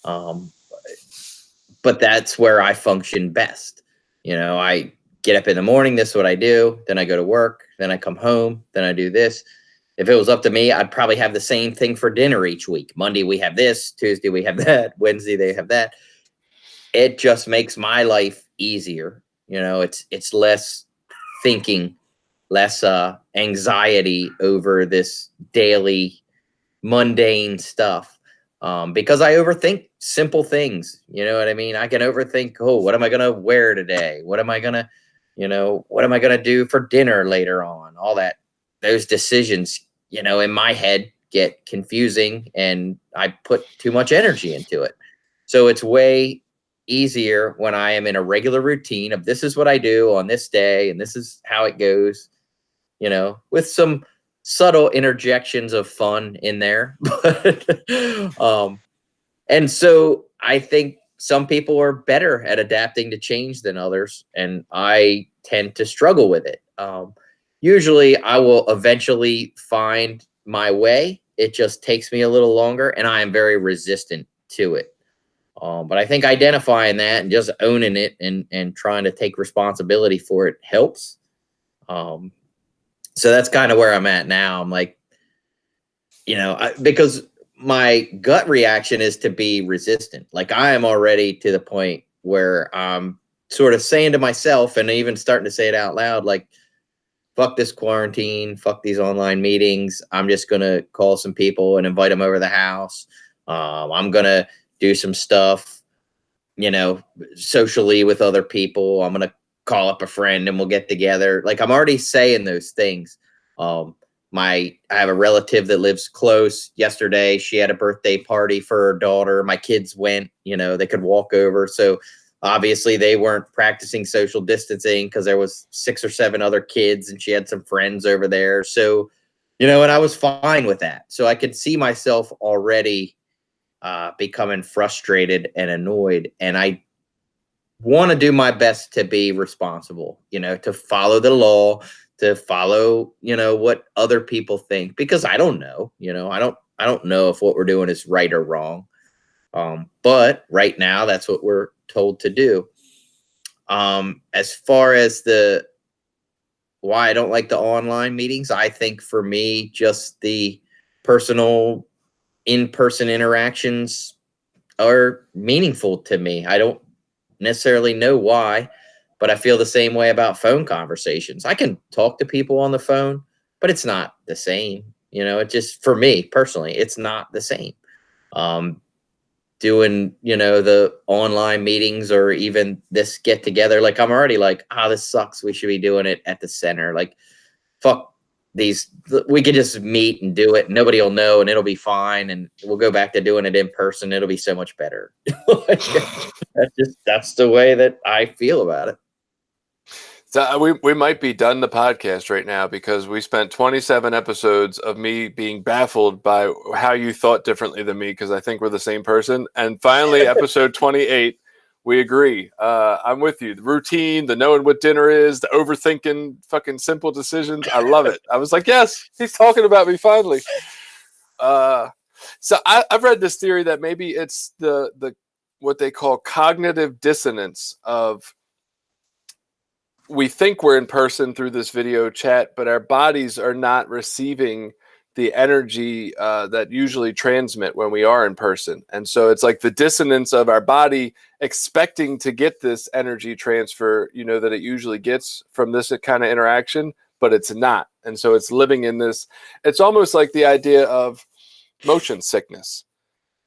Um, but that's where I function best. I get up in the morning, this is what I do, then I go to work, then I come home, then I do this. If it was up to me, I'd probably have the same thing for dinner each week. Monday we have this, Tuesday we have that, Wednesday they have that. It just makes my life easier. It's less thinking, less anxiety over this daily mundane stuff. Because I overthink simple things. You know what I mean? I can overthink, what am I going to wear today? What am I going to do for dinner later on? All that, those decisions, in my head get confusing and I put too much energy into it. So it's way easier when I am in a regular routine of this is what I do on this day and this is how it goes, with some subtle interjections of fun in there. And so I think some people are better at adapting to change than others, and I tend to struggle with it. Usually I will eventually find my way. It just takes me a little longer, and I am very resistant to it. But I think identifying that and just owning it and trying to take responsibility for it helps. So that's kind of where I'm at now. I'm like, because my gut reaction is to be resistant. Like I am already to the point where I'm sort of saying to myself and even starting to say it out loud, like, fuck this quarantine, fuck these online meetings. I'm just going to call some people and invite them over to the house. I'm going to do some stuff, socially with other people. I'm going to call up a friend and we'll get together. Like I'm already saying those things. I have a relative that lives close. Yesterday, she had a birthday party for her daughter. My kids went, they could walk over. So obviously they weren't practicing social distancing because there was 6 or 7 other kids and she had some friends over there. So, and I was fine with that. So I could see myself already becoming frustrated and annoyed. And I want to do my best to be responsible, to follow the law, to follow, what other people think, because I don't know, I don't know if what we're doing is right or wrong. But right now that's what we're told to do. As far as why I don't like the online meetings, I think for me, just the personal in-person interactions are meaningful to me. I don't necessarily know why, but I feel the same way about phone conversations. I can talk to people on the phone, but it's not the same. It just, for me personally, it's not the same. Doing, the online meetings or even this get together, like I'm already like, this sucks. We should be doing it at the center. Like, fuck these, we could just meet and do it. Nobody will know and it'll be fine. And we'll go back to doing it in person. It'll be so much better. That's the way that I feel about it. So we might be done the podcast right now because we spent 27 episodes of me being baffled by how you thought differently than me because I think we're the same person. And finally, episode 28, we agree. I'm with you. The routine, the knowing what dinner is, the overthinking fucking simple decisions. I love it. I was like, yes, he's talking about me finally. So I've read this theory that maybe it's the what they call cognitive dissonance of we think we're in person through this video chat, but our bodies are not receiving the energy that usually transmit when we are in person. And so it's like the dissonance of our body expecting to get this energy transfer, that it usually gets from this kind of interaction, but it's not. And so it's living in this, it's almost like the idea of motion sickness.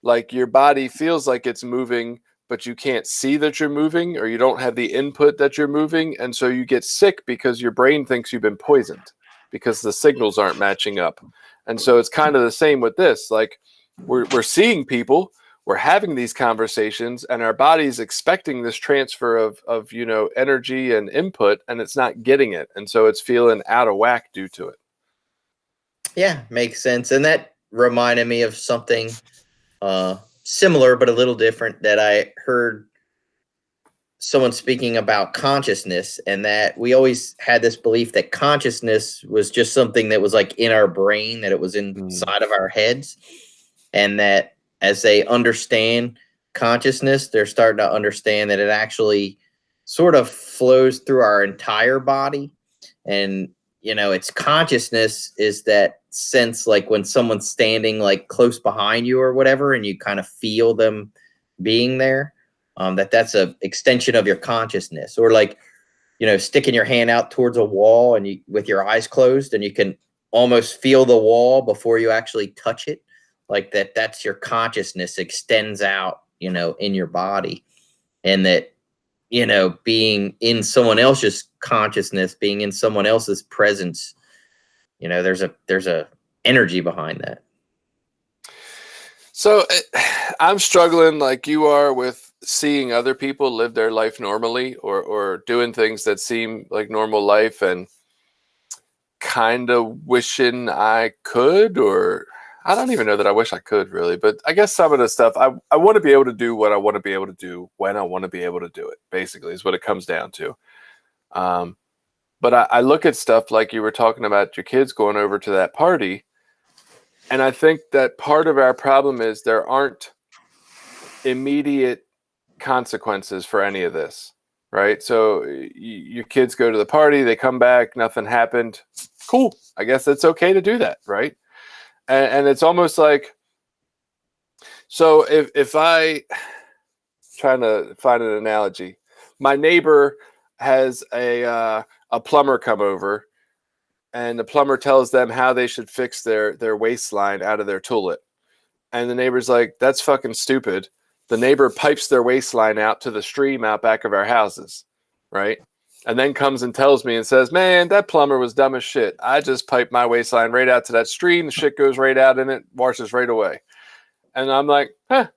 Like your body feels like it's moving, but you can't see that you're moving, or you don't have the input that you're moving. And so you get sick because your brain thinks you've been poisoned because the signals aren't matching up. And so it's kind of the same with this. Like we're seeing people, we're having these conversations, and our body's expecting this transfer of energy and input, and it's not getting it. And so it's feeling out of whack due to it. Yeah, makes sense. And that reminded me of something similar but a little different that I heard someone speaking about consciousness, and that we always had this belief that consciousness was just something that was like in our brain, that it was inside of our heads, and that as they understand consciousness, they're starting to understand that it actually sort of flows through our entire body. And it's consciousness is that sense, like when someone's standing like close behind you or whatever, and you kind of feel them being there, that's a extension of your consciousness. Or like, sticking your hand out towards a wall and you with your eyes closed, and you can almost feel the wall before you actually touch it. Like that's your consciousness extends out, in your body. And that, being in someone else's consciousness, being in someone else's presence, there's a energy behind that. So I'm struggling like you are with seeing other people live their life normally, or doing things that seem like normal life, and kind of wishing I could, or I don't even know that I wish I could really, but I guess some of the stuff I want to be able to do what I want to be able to do when I want to be able to do it, basically, is what it comes down to. But I look at stuff like you were talking about your kids going over to that party, and I think that part of our problem is there aren't immediate consequences for any of this, right? So your kids go to the party, they come back, nothing happened. Cool. I guess it's okay to do that, right? And it's almost like, so if I trying to find an analogy, my neighbor has a plumber come over, and the plumber tells them how they should fix their waistline out of their toilet. And the neighbor's like, that's fucking stupid. The neighbor pipes their waistline out to the stream out back of our houses, right? And then comes and tells me and says, man, that plumber was dumb as shit. I just piped my waistline right out to that stream. The shit goes right out in it, washes right away. And I'm like, I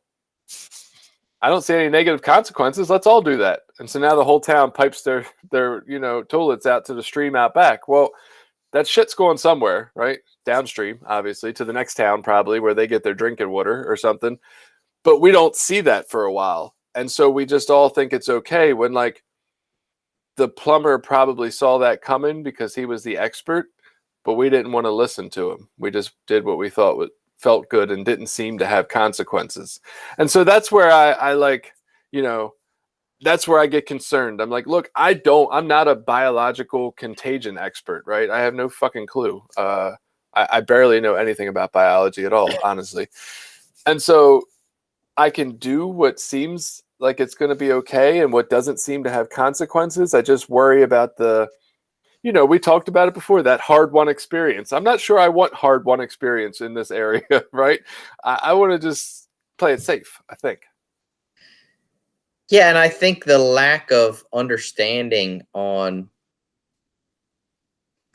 don't see any negative consequences. Let's all do that. And so now the whole town pipes their toilets out to the stream out back. Well, that shit's going somewhere, right? Downstream, obviously, to the next town probably, where they get their drinking water or something. But we don't see that for a while. And so we just all think it's okay, when like the plumber probably saw that coming because he was the expert, but we didn't want to listen to him. We just did what we thought felt good and didn't seem to have consequences. And so that's where I like, that's where I get concerned. I'm like, look, I'm not a biological contagion expert, right? I have no fucking clue. I barely know anything about biology at all, honestly. And so I can do what seems like it's going to be okay and what doesn't seem to have consequences. I just worry about we talked about it before, that hard-won experience. I'm not sure I want hard-won experience in this area, right? I want to just play it safe, I think. Yeah, and I think the lack of understanding on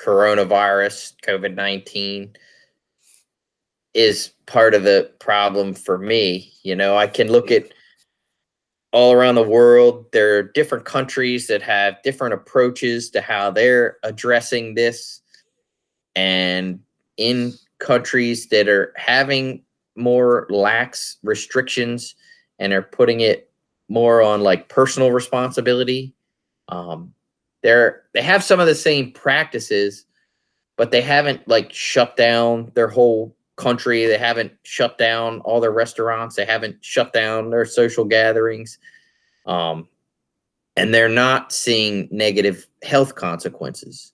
coronavirus, COVID-19, is part of the problem for me. I can look at all around the world. There are different countries that have different approaches to how they're addressing this. And in countries that are having more lax restrictions and are putting it more on like personal responsibility, they have some of the same practices, but they haven't like shut down their whole country. They haven't shut down all their restaurants. They haven't shut down their social gatherings. And they're not seeing negative health consequences.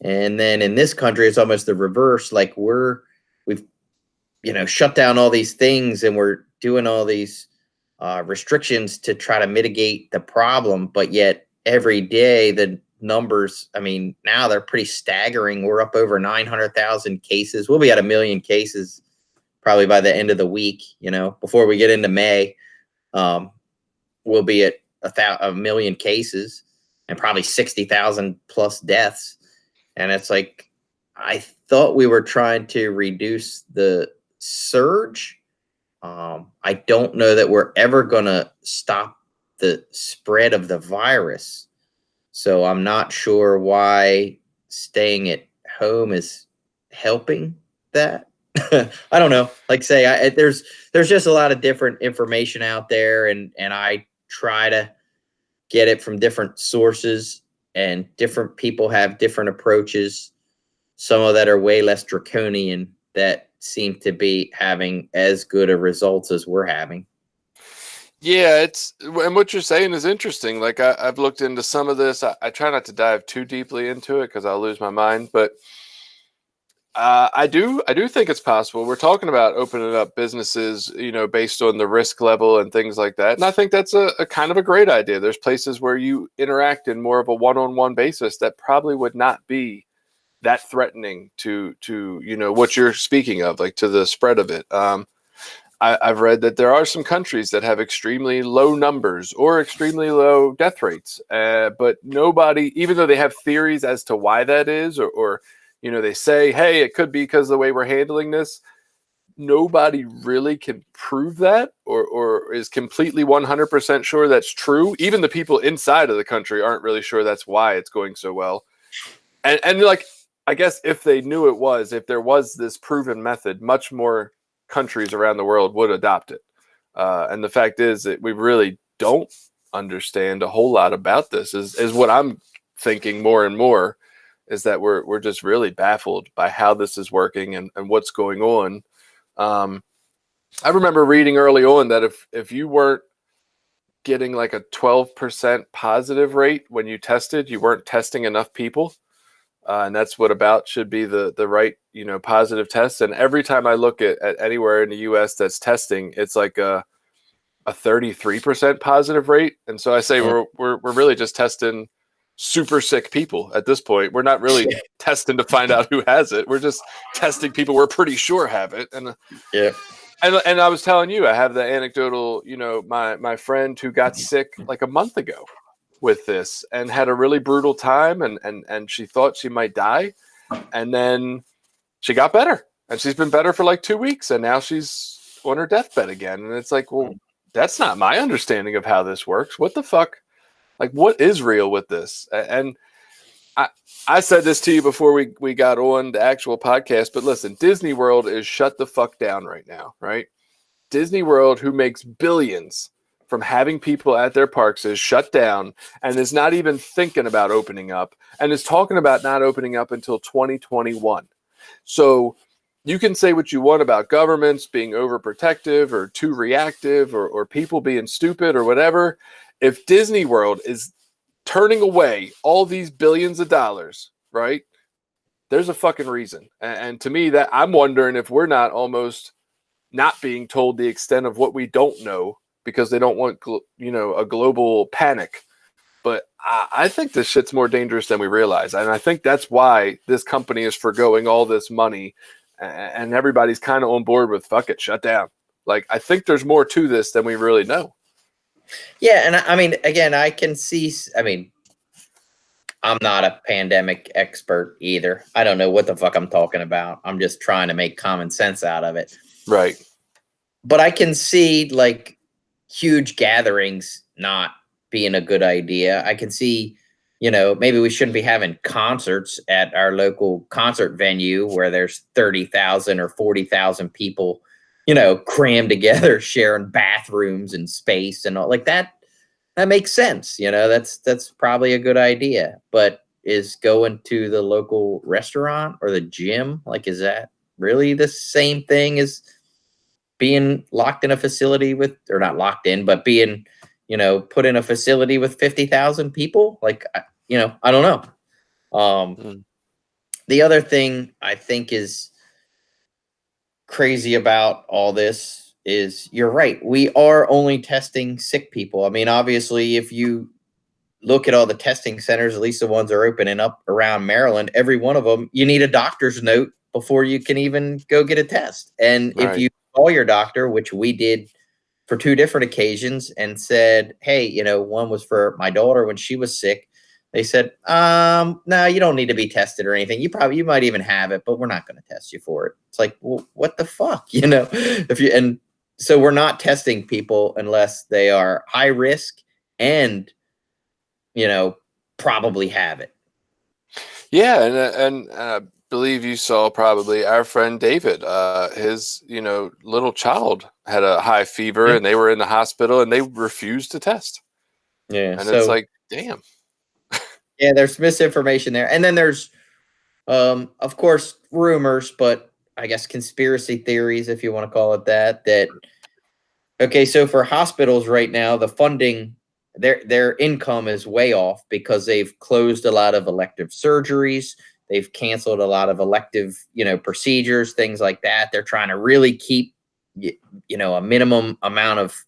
And then in this country, it's almost the reverse. Like we've shut down all these things, and we're doing all these restrictions to try to mitigate the problem. But yet every day the numbers, now they're pretty staggering. We're up over 900,000 cases. We'll be at 1 million cases probably by the end of the week, before we get into May. we'll be at a million cases and probably 60,000 plus deaths. And it's like, I thought we were trying to reduce the surge. I don't know that we're ever going to stop the spread of the virus. So I'm not sure why staying at home is helping that. I don't know. Like say, there's just a lot of different information out there, and I try to get it from different sources, and different people have different approaches. Some of that are way less draconian that seem to be having as good a results as we're having. Yeah, and what you're saying is interesting. Like I've looked into some of this. I try not to dive too deeply into it because I'll lose my mind. But I do think it's possible. We're talking about opening up businesses, based on the risk level and things like that. And I think that's a kind of a great idea. There's places where you interact in more of a one-on-one basis that probably would not be that threatening to what you're speaking of, like to the spread of it. I've read that there are some countries that have extremely low numbers or extremely low death rates, but nobody, even though they have theories as to why that is, or they say, hey, it could be because of the way we're handling this, nobody really can prove that or is completely 100% sure that's true. Even the people inside of the country aren't really sure that's why it's going so well. And like, I guess if they knew if there was this proven method, much more countries around the world would adopt it. And the fact is that we really don't understand a whole lot about this is what I'm thinking more and more, is that we're just really baffled by how this is working and what's going on. I remember reading early on that if you weren't getting like a 12% positive rate when you tested, you weren't testing enough people. And that's what about should be the right, positive test. And every time I look at anywhere in the US that's testing, it's like a 33% positive rate. And so I say we're really just testing super sick people at this point. We're not really testing to find out who has it. We're just testing people we're pretty sure have it. And yeah. And I was telling you, I have the anecdotal, my friend who got sick like a month ago with this and had a really brutal time, and she thought she might die, and then she got better, and she's been better for like 2 weeks, and now she's on her deathbed again. And it's like, well, that's not my understanding of how this works. What the fuck? Like, what is real with this? And I said this to you before we got on the actual podcast, but listen, Disney World is shut the fuck down right now, right? Disney World, who makes billions from having people at their parks, is shut down and is not even thinking about opening up, and is talking about not opening up until 2021. So you can say what you want about governments being overprotective or too reactive or people being stupid or whatever. If Disney World is turning away all these billions of dollars, right, there's a fucking reason. And to me, that I'm wondering if we're not almost not being told the extent of what we don't know, because they don't want, a global panic. But I think this shit's more dangerous than we realize. And I think that's why this company is forgoing all this money, and everybody's kind of on board with fuck it, shut down. Like, I think there's more to this than we really know. Yeah. And I mean, again, I can see, I'm not a pandemic expert either. I don't know what the fuck I'm talking about. I'm just trying to make common sense out of it. Right. But I can see like huge gatherings not being a good idea. I can see, maybe we shouldn't be having concerts at our local concert venue where there's 30,000 or 40,000 people, crammed together, sharing bathrooms and space and all like that. That makes sense. That's probably a good idea. But is going to the local restaurant or the gym, like, is that really the same thing as being locked in a facility with, or not locked in, but being, put in a facility with 50,000 people? Like, I don't know. The other thing I think is crazy about all this is, you're right. We are only testing sick people. I mean, obviously, if you look at all the testing centers, at least the ones that are opening up around Maryland, every one of them, you need a doctor's note before you can even go get a test. And Right. if you call your doctor, which we did for 2 different occasions and said, hey, you know, one was for my daughter when she was sick. They said, no, you don't need to be tested or anything. You might even have it, but we're not going to test you for it. It's like, well, what the fuck, you know? And so we're not testing people unless they are high risk and, you know, probably have it. Yeah, and I believe you saw probably our friend David. His little child had a high fever, and they were in the hospital, and they refused to test. Yeah, and so it's like, damn. yeah, there's misinformation there, and then there's, of course, rumors, but I guess conspiracy theories, if you want to call it that. Okay, so for hospitals right now, the funding, their income is way off because they've closed a lot of elective surgeries. They've canceled a lot of elective, procedures, things like that. They're trying to really keep, a minimum amount of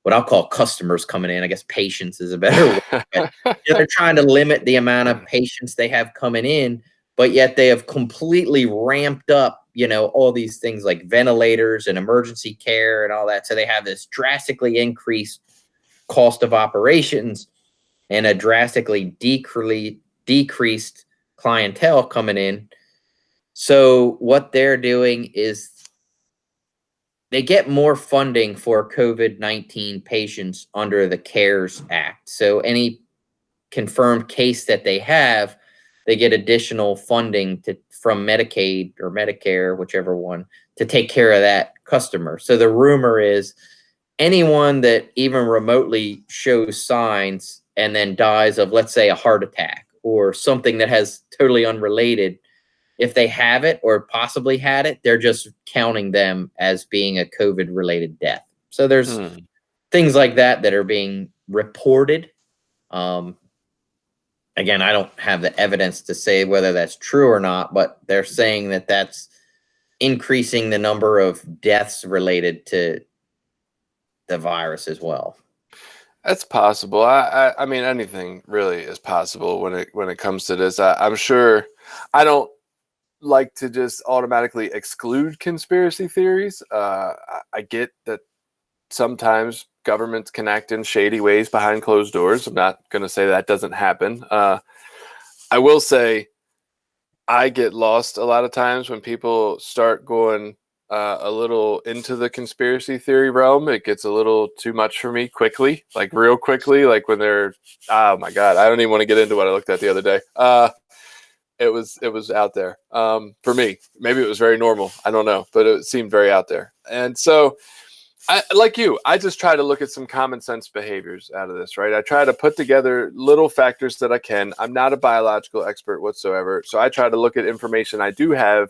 what I'll call customers coming in. I guess patients is a better word. But, they're trying to limit the amount of patients they have coming in, but yet they have completely ramped up, all these things like ventilators and emergency care and all that. So they have this drastically increased cost of operations and a drastically decreased clientele coming in. So what they're doing is they get more funding for COVID-19 patients under the CARES Act. So any confirmed case that they have, they get additional funding from Medicaid or Medicare, whichever one, to take care of that customer. So the rumor is anyone that even remotely shows signs and then dies of, let's say, a heart attack or something that has totally unrelated, if they have it or possibly had it, they're just counting them as being a COVID-related death. So there's things like that are being reported. Again, I don't have the evidence to say whether that's true or not, but they're saying that that's increasing the number of deaths related to the virus as well. That's possible. I mean, anything really is possible when it comes to this. I'm sure. I don't like to just automatically exclude conspiracy theories. I get that sometimes governments can act in shady ways behind closed doors. I'm not going to say that doesn't happen. I will say I get lost a lot of times when people start going a little into the conspiracy theory realm. It gets a little too much for me quickly, like real quickly, like when they're, oh my God, I don't even want to get into what I looked at the other day. It was out there for me. Maybe it was very normal. I don't know, but it seemed very out there. And so I just try to look at some common sense behaviors out of this, right? I try to put together little factors that I can. I'm not a biological expert whatsoever. So I try to look at information I do have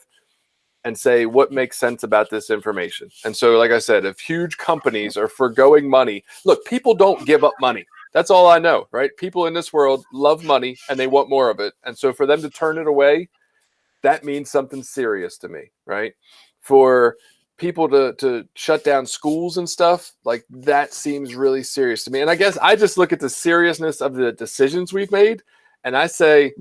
and say, what makes sense about this information? And so, like I said, if huge companies are foregoing money, look, people don't give up money. That's all I know, right? People in this world love money and they want more of it. And so for them to turn it away, that means something serious to me, right? For people to shut down schools and stuff, like that seems really serious to me. And I guess I just look at the seriousness of the decisions we've made and I say,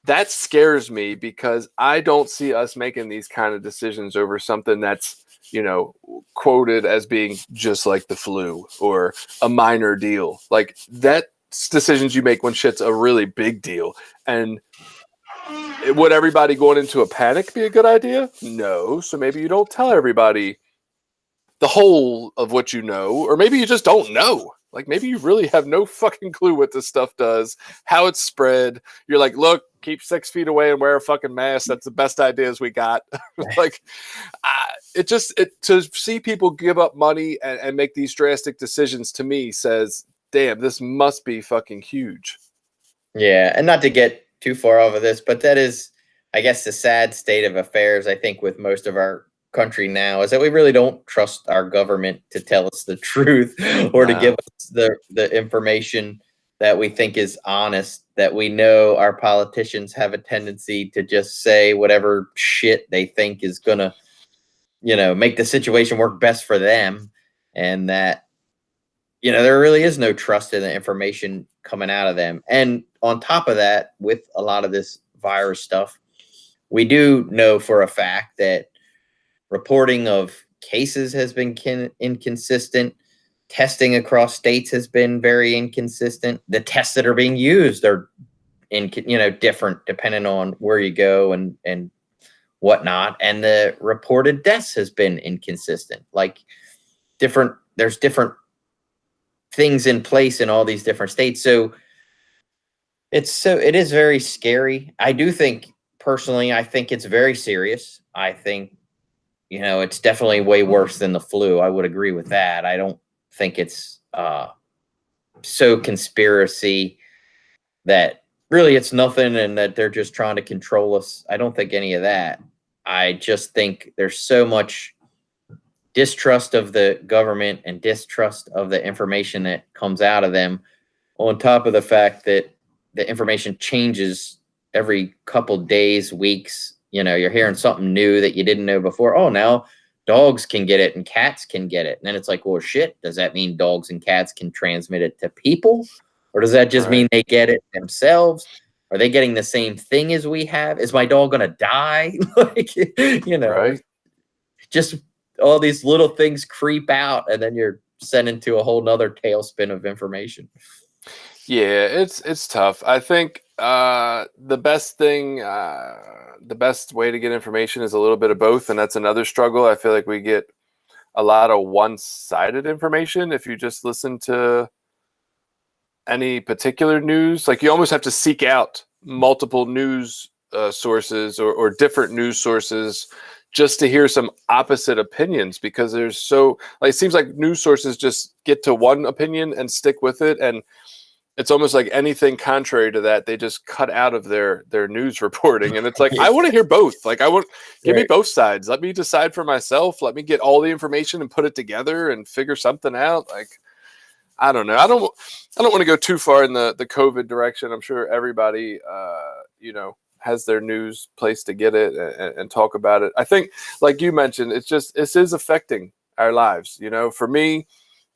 that scares me because I don't see us making these kind of decisions over something that's, quoted as being just like the flu or a minor deal. Like that's decisions you make when shit's a really big deal. And would everybody going into a panic be a good idea? No. So maybe you don't tell everybody the whole of what you know, or maybe you just don't know. Like maybe you really have no fucking clue what this stuff does, how it's spread. You're like, look, keep 6 feet away and wear a fucking mask. That's the best ideas we got. Like to see people give up money and make these drastic decisions to me says, damn, this must be fucking huge. Yeah. And not to get too far off of this, but that is, I guess, the sad state of affairs, I think, with most of our country now is that we really don't trust our government to tell us the truth or to give us the information that we think is honest, that we know our politicians have a tendency to just say whatever shit they think is going to, make the situation work best for them. And that, there really is no trust in the information coming out of them. And on top of that, with a lot of this virus stuff, we do know for a fact that reporting of cases has been inconsistent. Testing across states has been very inconsistent. The tests that are being used are different depending on where you go and whatnot. And the reported deaths has been inconsistent. Like there's different things in place in all these different states. So it is very scary. I do think personally, I think it's very serious. I think, it's definitely way worse than the flu. I would agree with that. I don't think it's so conspiracy that really it's nothing and that they're just trying to control us. I don't think any of that. I just think there's so much distrust of the government and distrust of the information that comes out of them, on top of the fact that the information changes every couple days, weeks. You're hearing something new that you didn't know before. Oh, now dogs can get it and cats can get it. And then it's like, well, shit, does that mean dogs and cats can transmit it to people? Or does that just mean they get it themselves? Are they getting the same thing as we have? Is my dog going to die? Right. Just all these little things creep out, and then you're sent into a whole nother tailspin of information. Yeah, it's tough. I think the best way to get information is a little bit of both, and that's another struggle. I feel like we get a lot of one-sided information if you just listen to any particular news. Like, you almost have to seek out multiple news sources or different news sources just to hear some opposite opinions, because there's it seems like news sources just get to one opinion and stick with it, and it's almost like anything contrary to that, they just cut out of their news reporting. And it's like, I want to hear both. Like, give me both sides. Let me decide for myself. Let me get all the information and put it together and figure something out. Like, I don't know. I don't want to go too far in the COVID direction. I'm sure everybody, has their news place to get it and talk about it. I think, like you mentioned, this is affecting our lives. For me,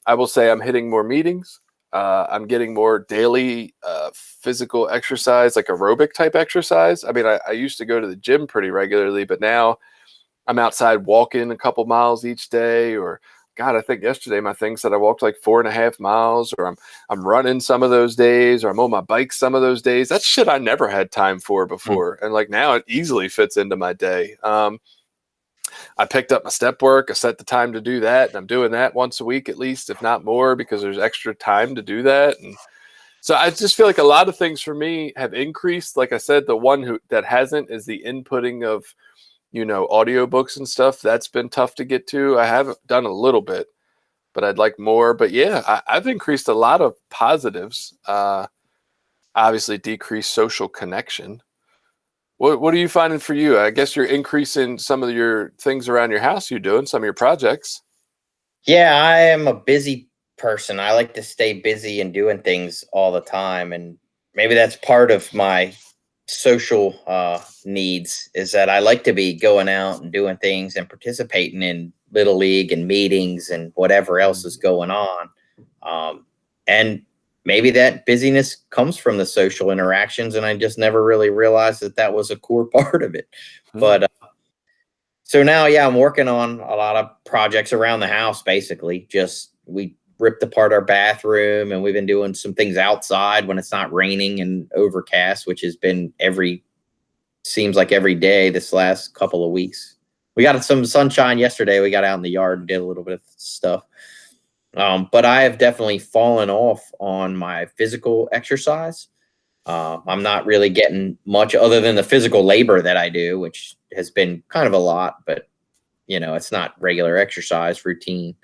I will say I'm hitting more meetings. I'm getting more daily physical exercise, like aerobic type exercise. I mean, I used to go to the gym pretty regularly, but now I'm outside walking a couple miles each day. Or, God, I think yesterday my thing said I walked like 4.5 miles, or I'm running some of those days, or I'm on my bike some of those days. That's shit I never had time for before. And like now it easily fits into my day. I picked up my step work. I set the time to do that, and I'm doing that once a week at least, if not more, because there's extra time to do that. And so I just feel like a lot of things for me have increased. Like I said, the one that hasn't is the inputting of, audiobooks and stuff. That's been tough to get to. I haven't done a little bit, but I'd like more. But yeah, I've increased a lot of positives. Obviously decreased social connection. What are you finding for you? I guess you're increasing some of your things around your house you're doing, some of your projects. Yeah, I am a busy person. I like to stay busy and doing things all the time. And maybe that's part of my social needs, is that I like to be going out and doing things and participating in Little League and meetings and whatever else is going on. And maybe that busyness comes from the social interactions, and I just never really realized that was a core part of it. But so now, yeah, I'm working on a lot of projects around the house. Basically, we ripped apart our bathroom, and we've been doing some things outside when it's not raining and overcast, which has been seems like every day this last couple of weeks. We got some sunshine yesterday. We got out in the yard and did a little bit of stuff. But I have definitely fallen off on my physical exercise. I'm not really getting much other than the physical labor that I do, which has been kind of a lot, but it's not regular exercise routine.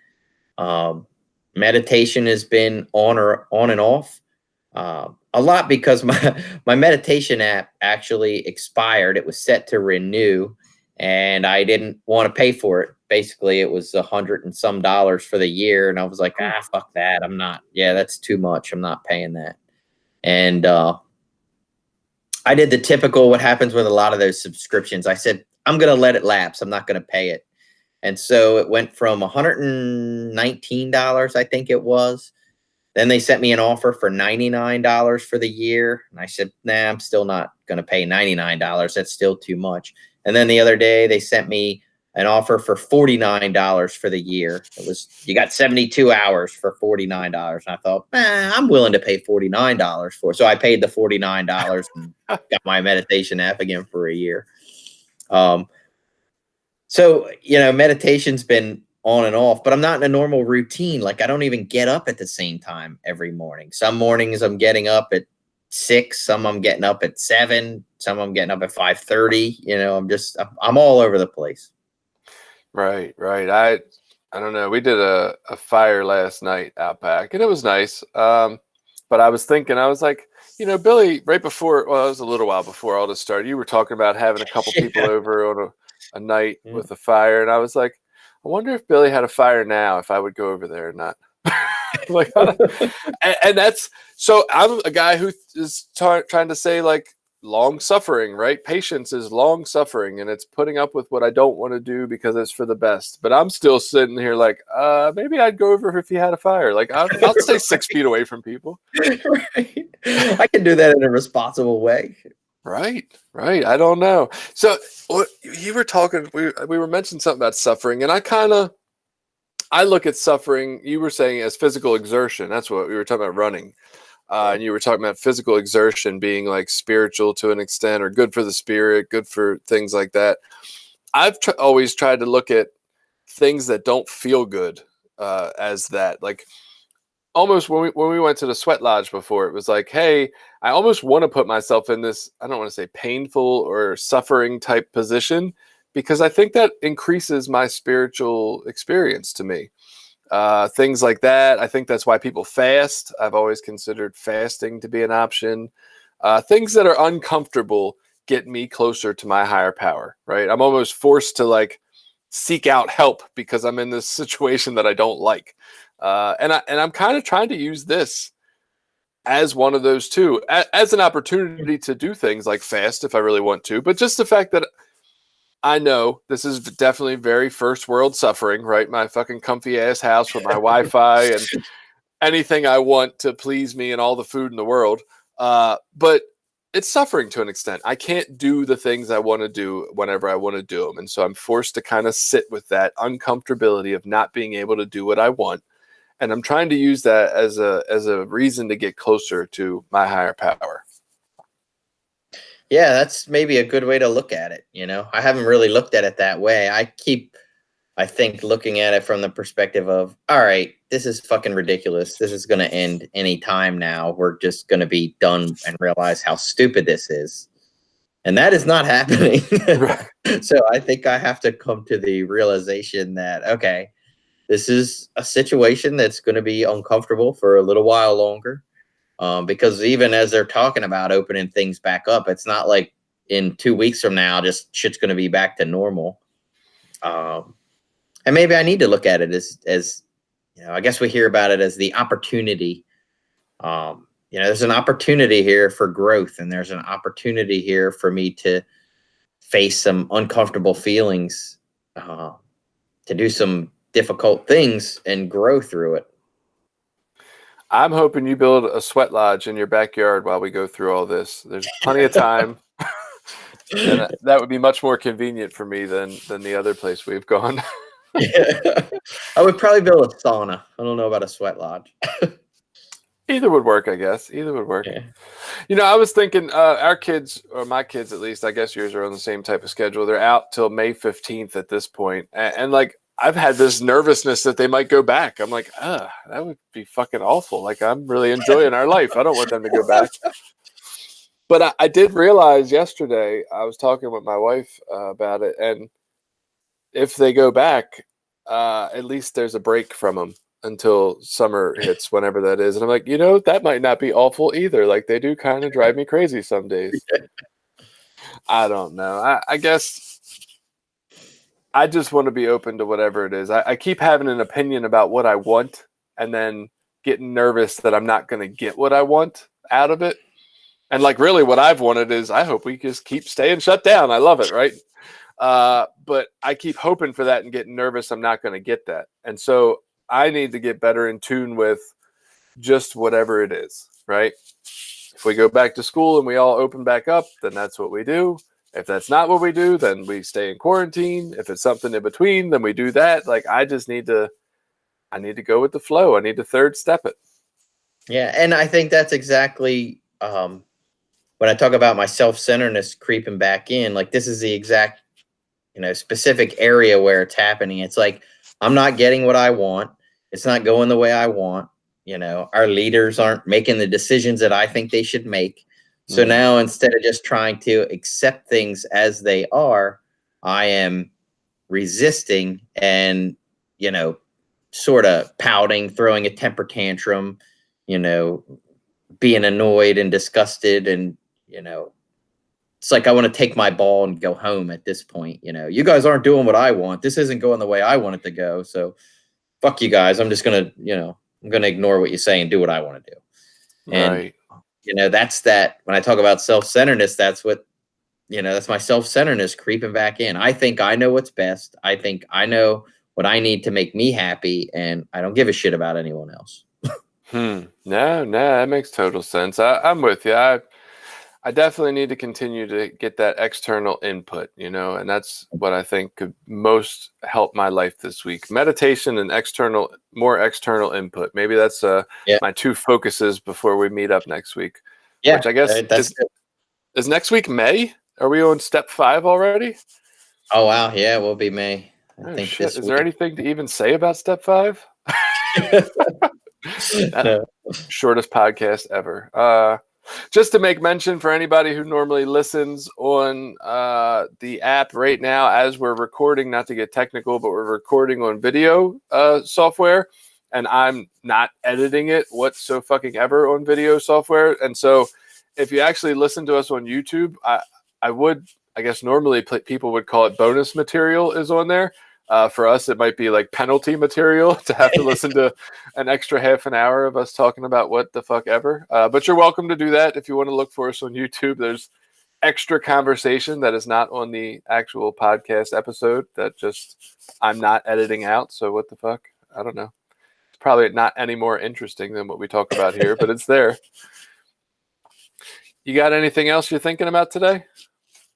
Meditation has been on and off a lot, because my meditation app actually expired. It was set to renew, and I didn't want to pay for it. Basically, it was $100 and some for the year. And I was like, fuck that. That's too much. I'm not paying that. And I did the typical, what happens with a lot of those subscriptions. I said, I'm going to let it lapse. I'm not going to pay it. And so it went from $119, I think it was. Then they sent me an offer for $99 for the year. And I said, nah, I'm still not going to pay $99. That's still too much. And then the other day they sent me an offer for $49 for the year. You got 72 hours for $49. And I thought, I'm willing to pay $49 for it. So I paid the $49 and got my meditation app again for a year. So, meditation's been on and off, but I'm not in a normal routine. Like I don't even get up at the same time every morning. Some mornings I'm getting up at 6, some I'm getting up at 7, some I'm getting up at 5:30. I'm all over the place. Right. I don't know. We did a fire last night out back, and it was nice. But I was thinking, I was like, Billy, right before, well, it was a little while before all this started, you were talking about having a couple people over on a night with a fire, and I was like, I wonder if Billy had a fire now, if I would go over there or not. Like, and that's, so I'm a guy who is trying to say, like, long suffering, right? Patience is long suffering, and it's putting up with what I don't want to do because it's for the best. But I'm still sitting here like, maybe I'd go over if you had a fire. Like, I'll stay 6 feet away from people. Right. I can do that in a responsible way. Right. I don't know. So you were talking, we were mentioning something about suffering, and I look at suffering, you were saying, as physical exertion. That's what we were talking about, running. And you were talking about physical exertion being like spiritual to an extent, or good for the spirit, good for things like that. I've always tried to look at things that don't feel good as that. Like, almost when we went to the sweat lodge before, it was like, hey, I almost want to put myself in this, I don't want to say painful or suffering type position, because I think that increases my spiritual experience to me. Things like that. I think that's why people fast. I've always considered fasting to be an option. Things that are uncomfortable get me closer to my higher power, right? I'm almost forced to like seek out help because I'm in this situation that I don't like. And I'm kind of trying to use this as one of those too, as an opportunity to do things like fast if I really want to, but just the fact that I know this is definitely very first world suffering, right? My fucking comfy ass house with my Wi-Fi and anything I want to please me and all the food in the world. But it's suffering to an extent. I can't do the things I want to do whenever I want to do them. And so I'm forced to kind of sit with that uncomfortability of not being able to do what I want. And I'm trying to use that as a reason to get closer to my higher power. Yeah, that's maybe a good way to look at it. I haven't really looked at it that way. I think, looking at it from the perspective of, all right, this is fucking ridiculous. This is going to end any time now. We're just going to be done and realize how stupid this is. And that is not happening. Right. So I think I have to come to the realization that, okay, this is a situation that's going to be uncomfortable for a little while longer. Because even as they're talking about opening things back up, it's not like in 2 weeks from now, just shit's going to be back to normal. And maybe I need to look at it as I guess we hear about it as the opportunity. There's an opportunity here for growth, and there's an opportunity here for me to face some uncomfortable feelings, to do some difficult things and grow through it. I'm hoping you build a sweat lodge in your backyard while we go through all this. There's plenty of time. And that would be much more convenient for me than the other place we've gone. Yeah. I would probably build a sauna. I don't know about a sweat lodge. Either would work, I guess. Either would work. Yeah. I was thinking our kids, or my kids at least, I guess yours are on the same type of schedule. They're out till May 15th at this point. And like, I've had this nervousness that they might go back. I'm like, that would be fucking awful. Like, I'm really enjoying our life. I don't want them to go back. But I did realize yesterday, I was talking with my wife about it. And if they go back, at least there's a break from them until summer hits, whenever that is. And I'm like, that might not be awful either. Like, they do kind of drive me crazy some days. I don't know. I guess I just want to be open to whatever it is. I keep having an opinion about what I want and then getting nervous that I'm not going to get what I want out of it. And like, really what I've wanted is, I hope we just keep staying shut down. I love it. Right. But I keep hoping for that and getting nervous I'm not going to get that. And so I need to get better in tune with just whatever it is. Right. If we go back to school and we all open back up, then that's what we do. If that's not what we do, then we stay in quarantine. If it's something in between, then we do that. Like, I need to go with the flow. I need to third step it. Yeah, and I think that's exactly when I talk about my self-centeredness creeping back in, like this is the exact, specific area where it's happening. It's like I'm not getting what I want. It's not going the way I want. Our leaders aren't making the decisions that I think they should make. So now instead of just trying to accept things as they are, I am resisting and, sort of pouting, throwing a temper tantrum, being annoyed and disgusted. And, it's like I want to take my ball and go home at this point. You guys aren't doing what I want. This isn't going the way I want it to go. So fuck you guys. I'm just going to, I'm going to ignore what you say and do what I want to do. And, Right. That's that. When I talk about self-centeredness, that's what, that's my self-centeredness creeping back in. I think I know what's best. I think I know what I need to make me happy, and I don't give a shit about anyone else. No, that makes total sense. I'm with you. I definitely need to continue to get that external input, and that's what I think could most help my life this week. Meditation and more external input. Maybe that's my two focuses before we meet up next week. Yeah, which I guess that's good. Is next week May? Are we on step 5 already? Oh wow, yeah, we'll be May. I think shit. this Is there anything to even say about step 5? No. Shortest podcast ever. Just to make mention for anybody who normally listens on the app right now, as we're recording, not to get technical, but we're recording on video software, and I'm not editing it whatso fucking ever on video software. And so if you actually listen to us on YouTube, I guess normally people would call it bonus material is on there. For us, it might be like penalty material to have to listen to an extra half an hour of us talking about what the fuck ever. But you're welcome to do that if you want to look for us on YouTube. There's extra conversation that is not on the actual podcast episode that just I'm not editing out. So what the fuck? I don't know. It's probably not any more interesting than what we talk about here, but it's there. You got anything else you're thinking about today?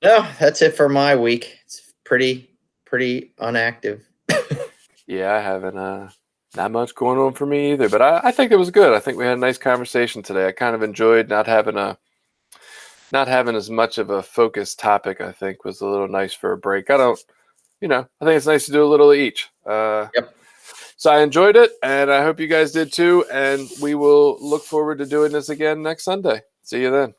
No, that's it for my week. It's pretty unactive. Yeah, I haven't not much going on for me either, but I think it was good. I think we had a nice conversation today. I kind of enjoyed not having as much of a focused topic. I think was a little nice for a break. I think it's nice to do a little of each. Yep. So I enjoyed it, and I hope you guys did too. And we will look forward to doing this again next Sunday. See you then.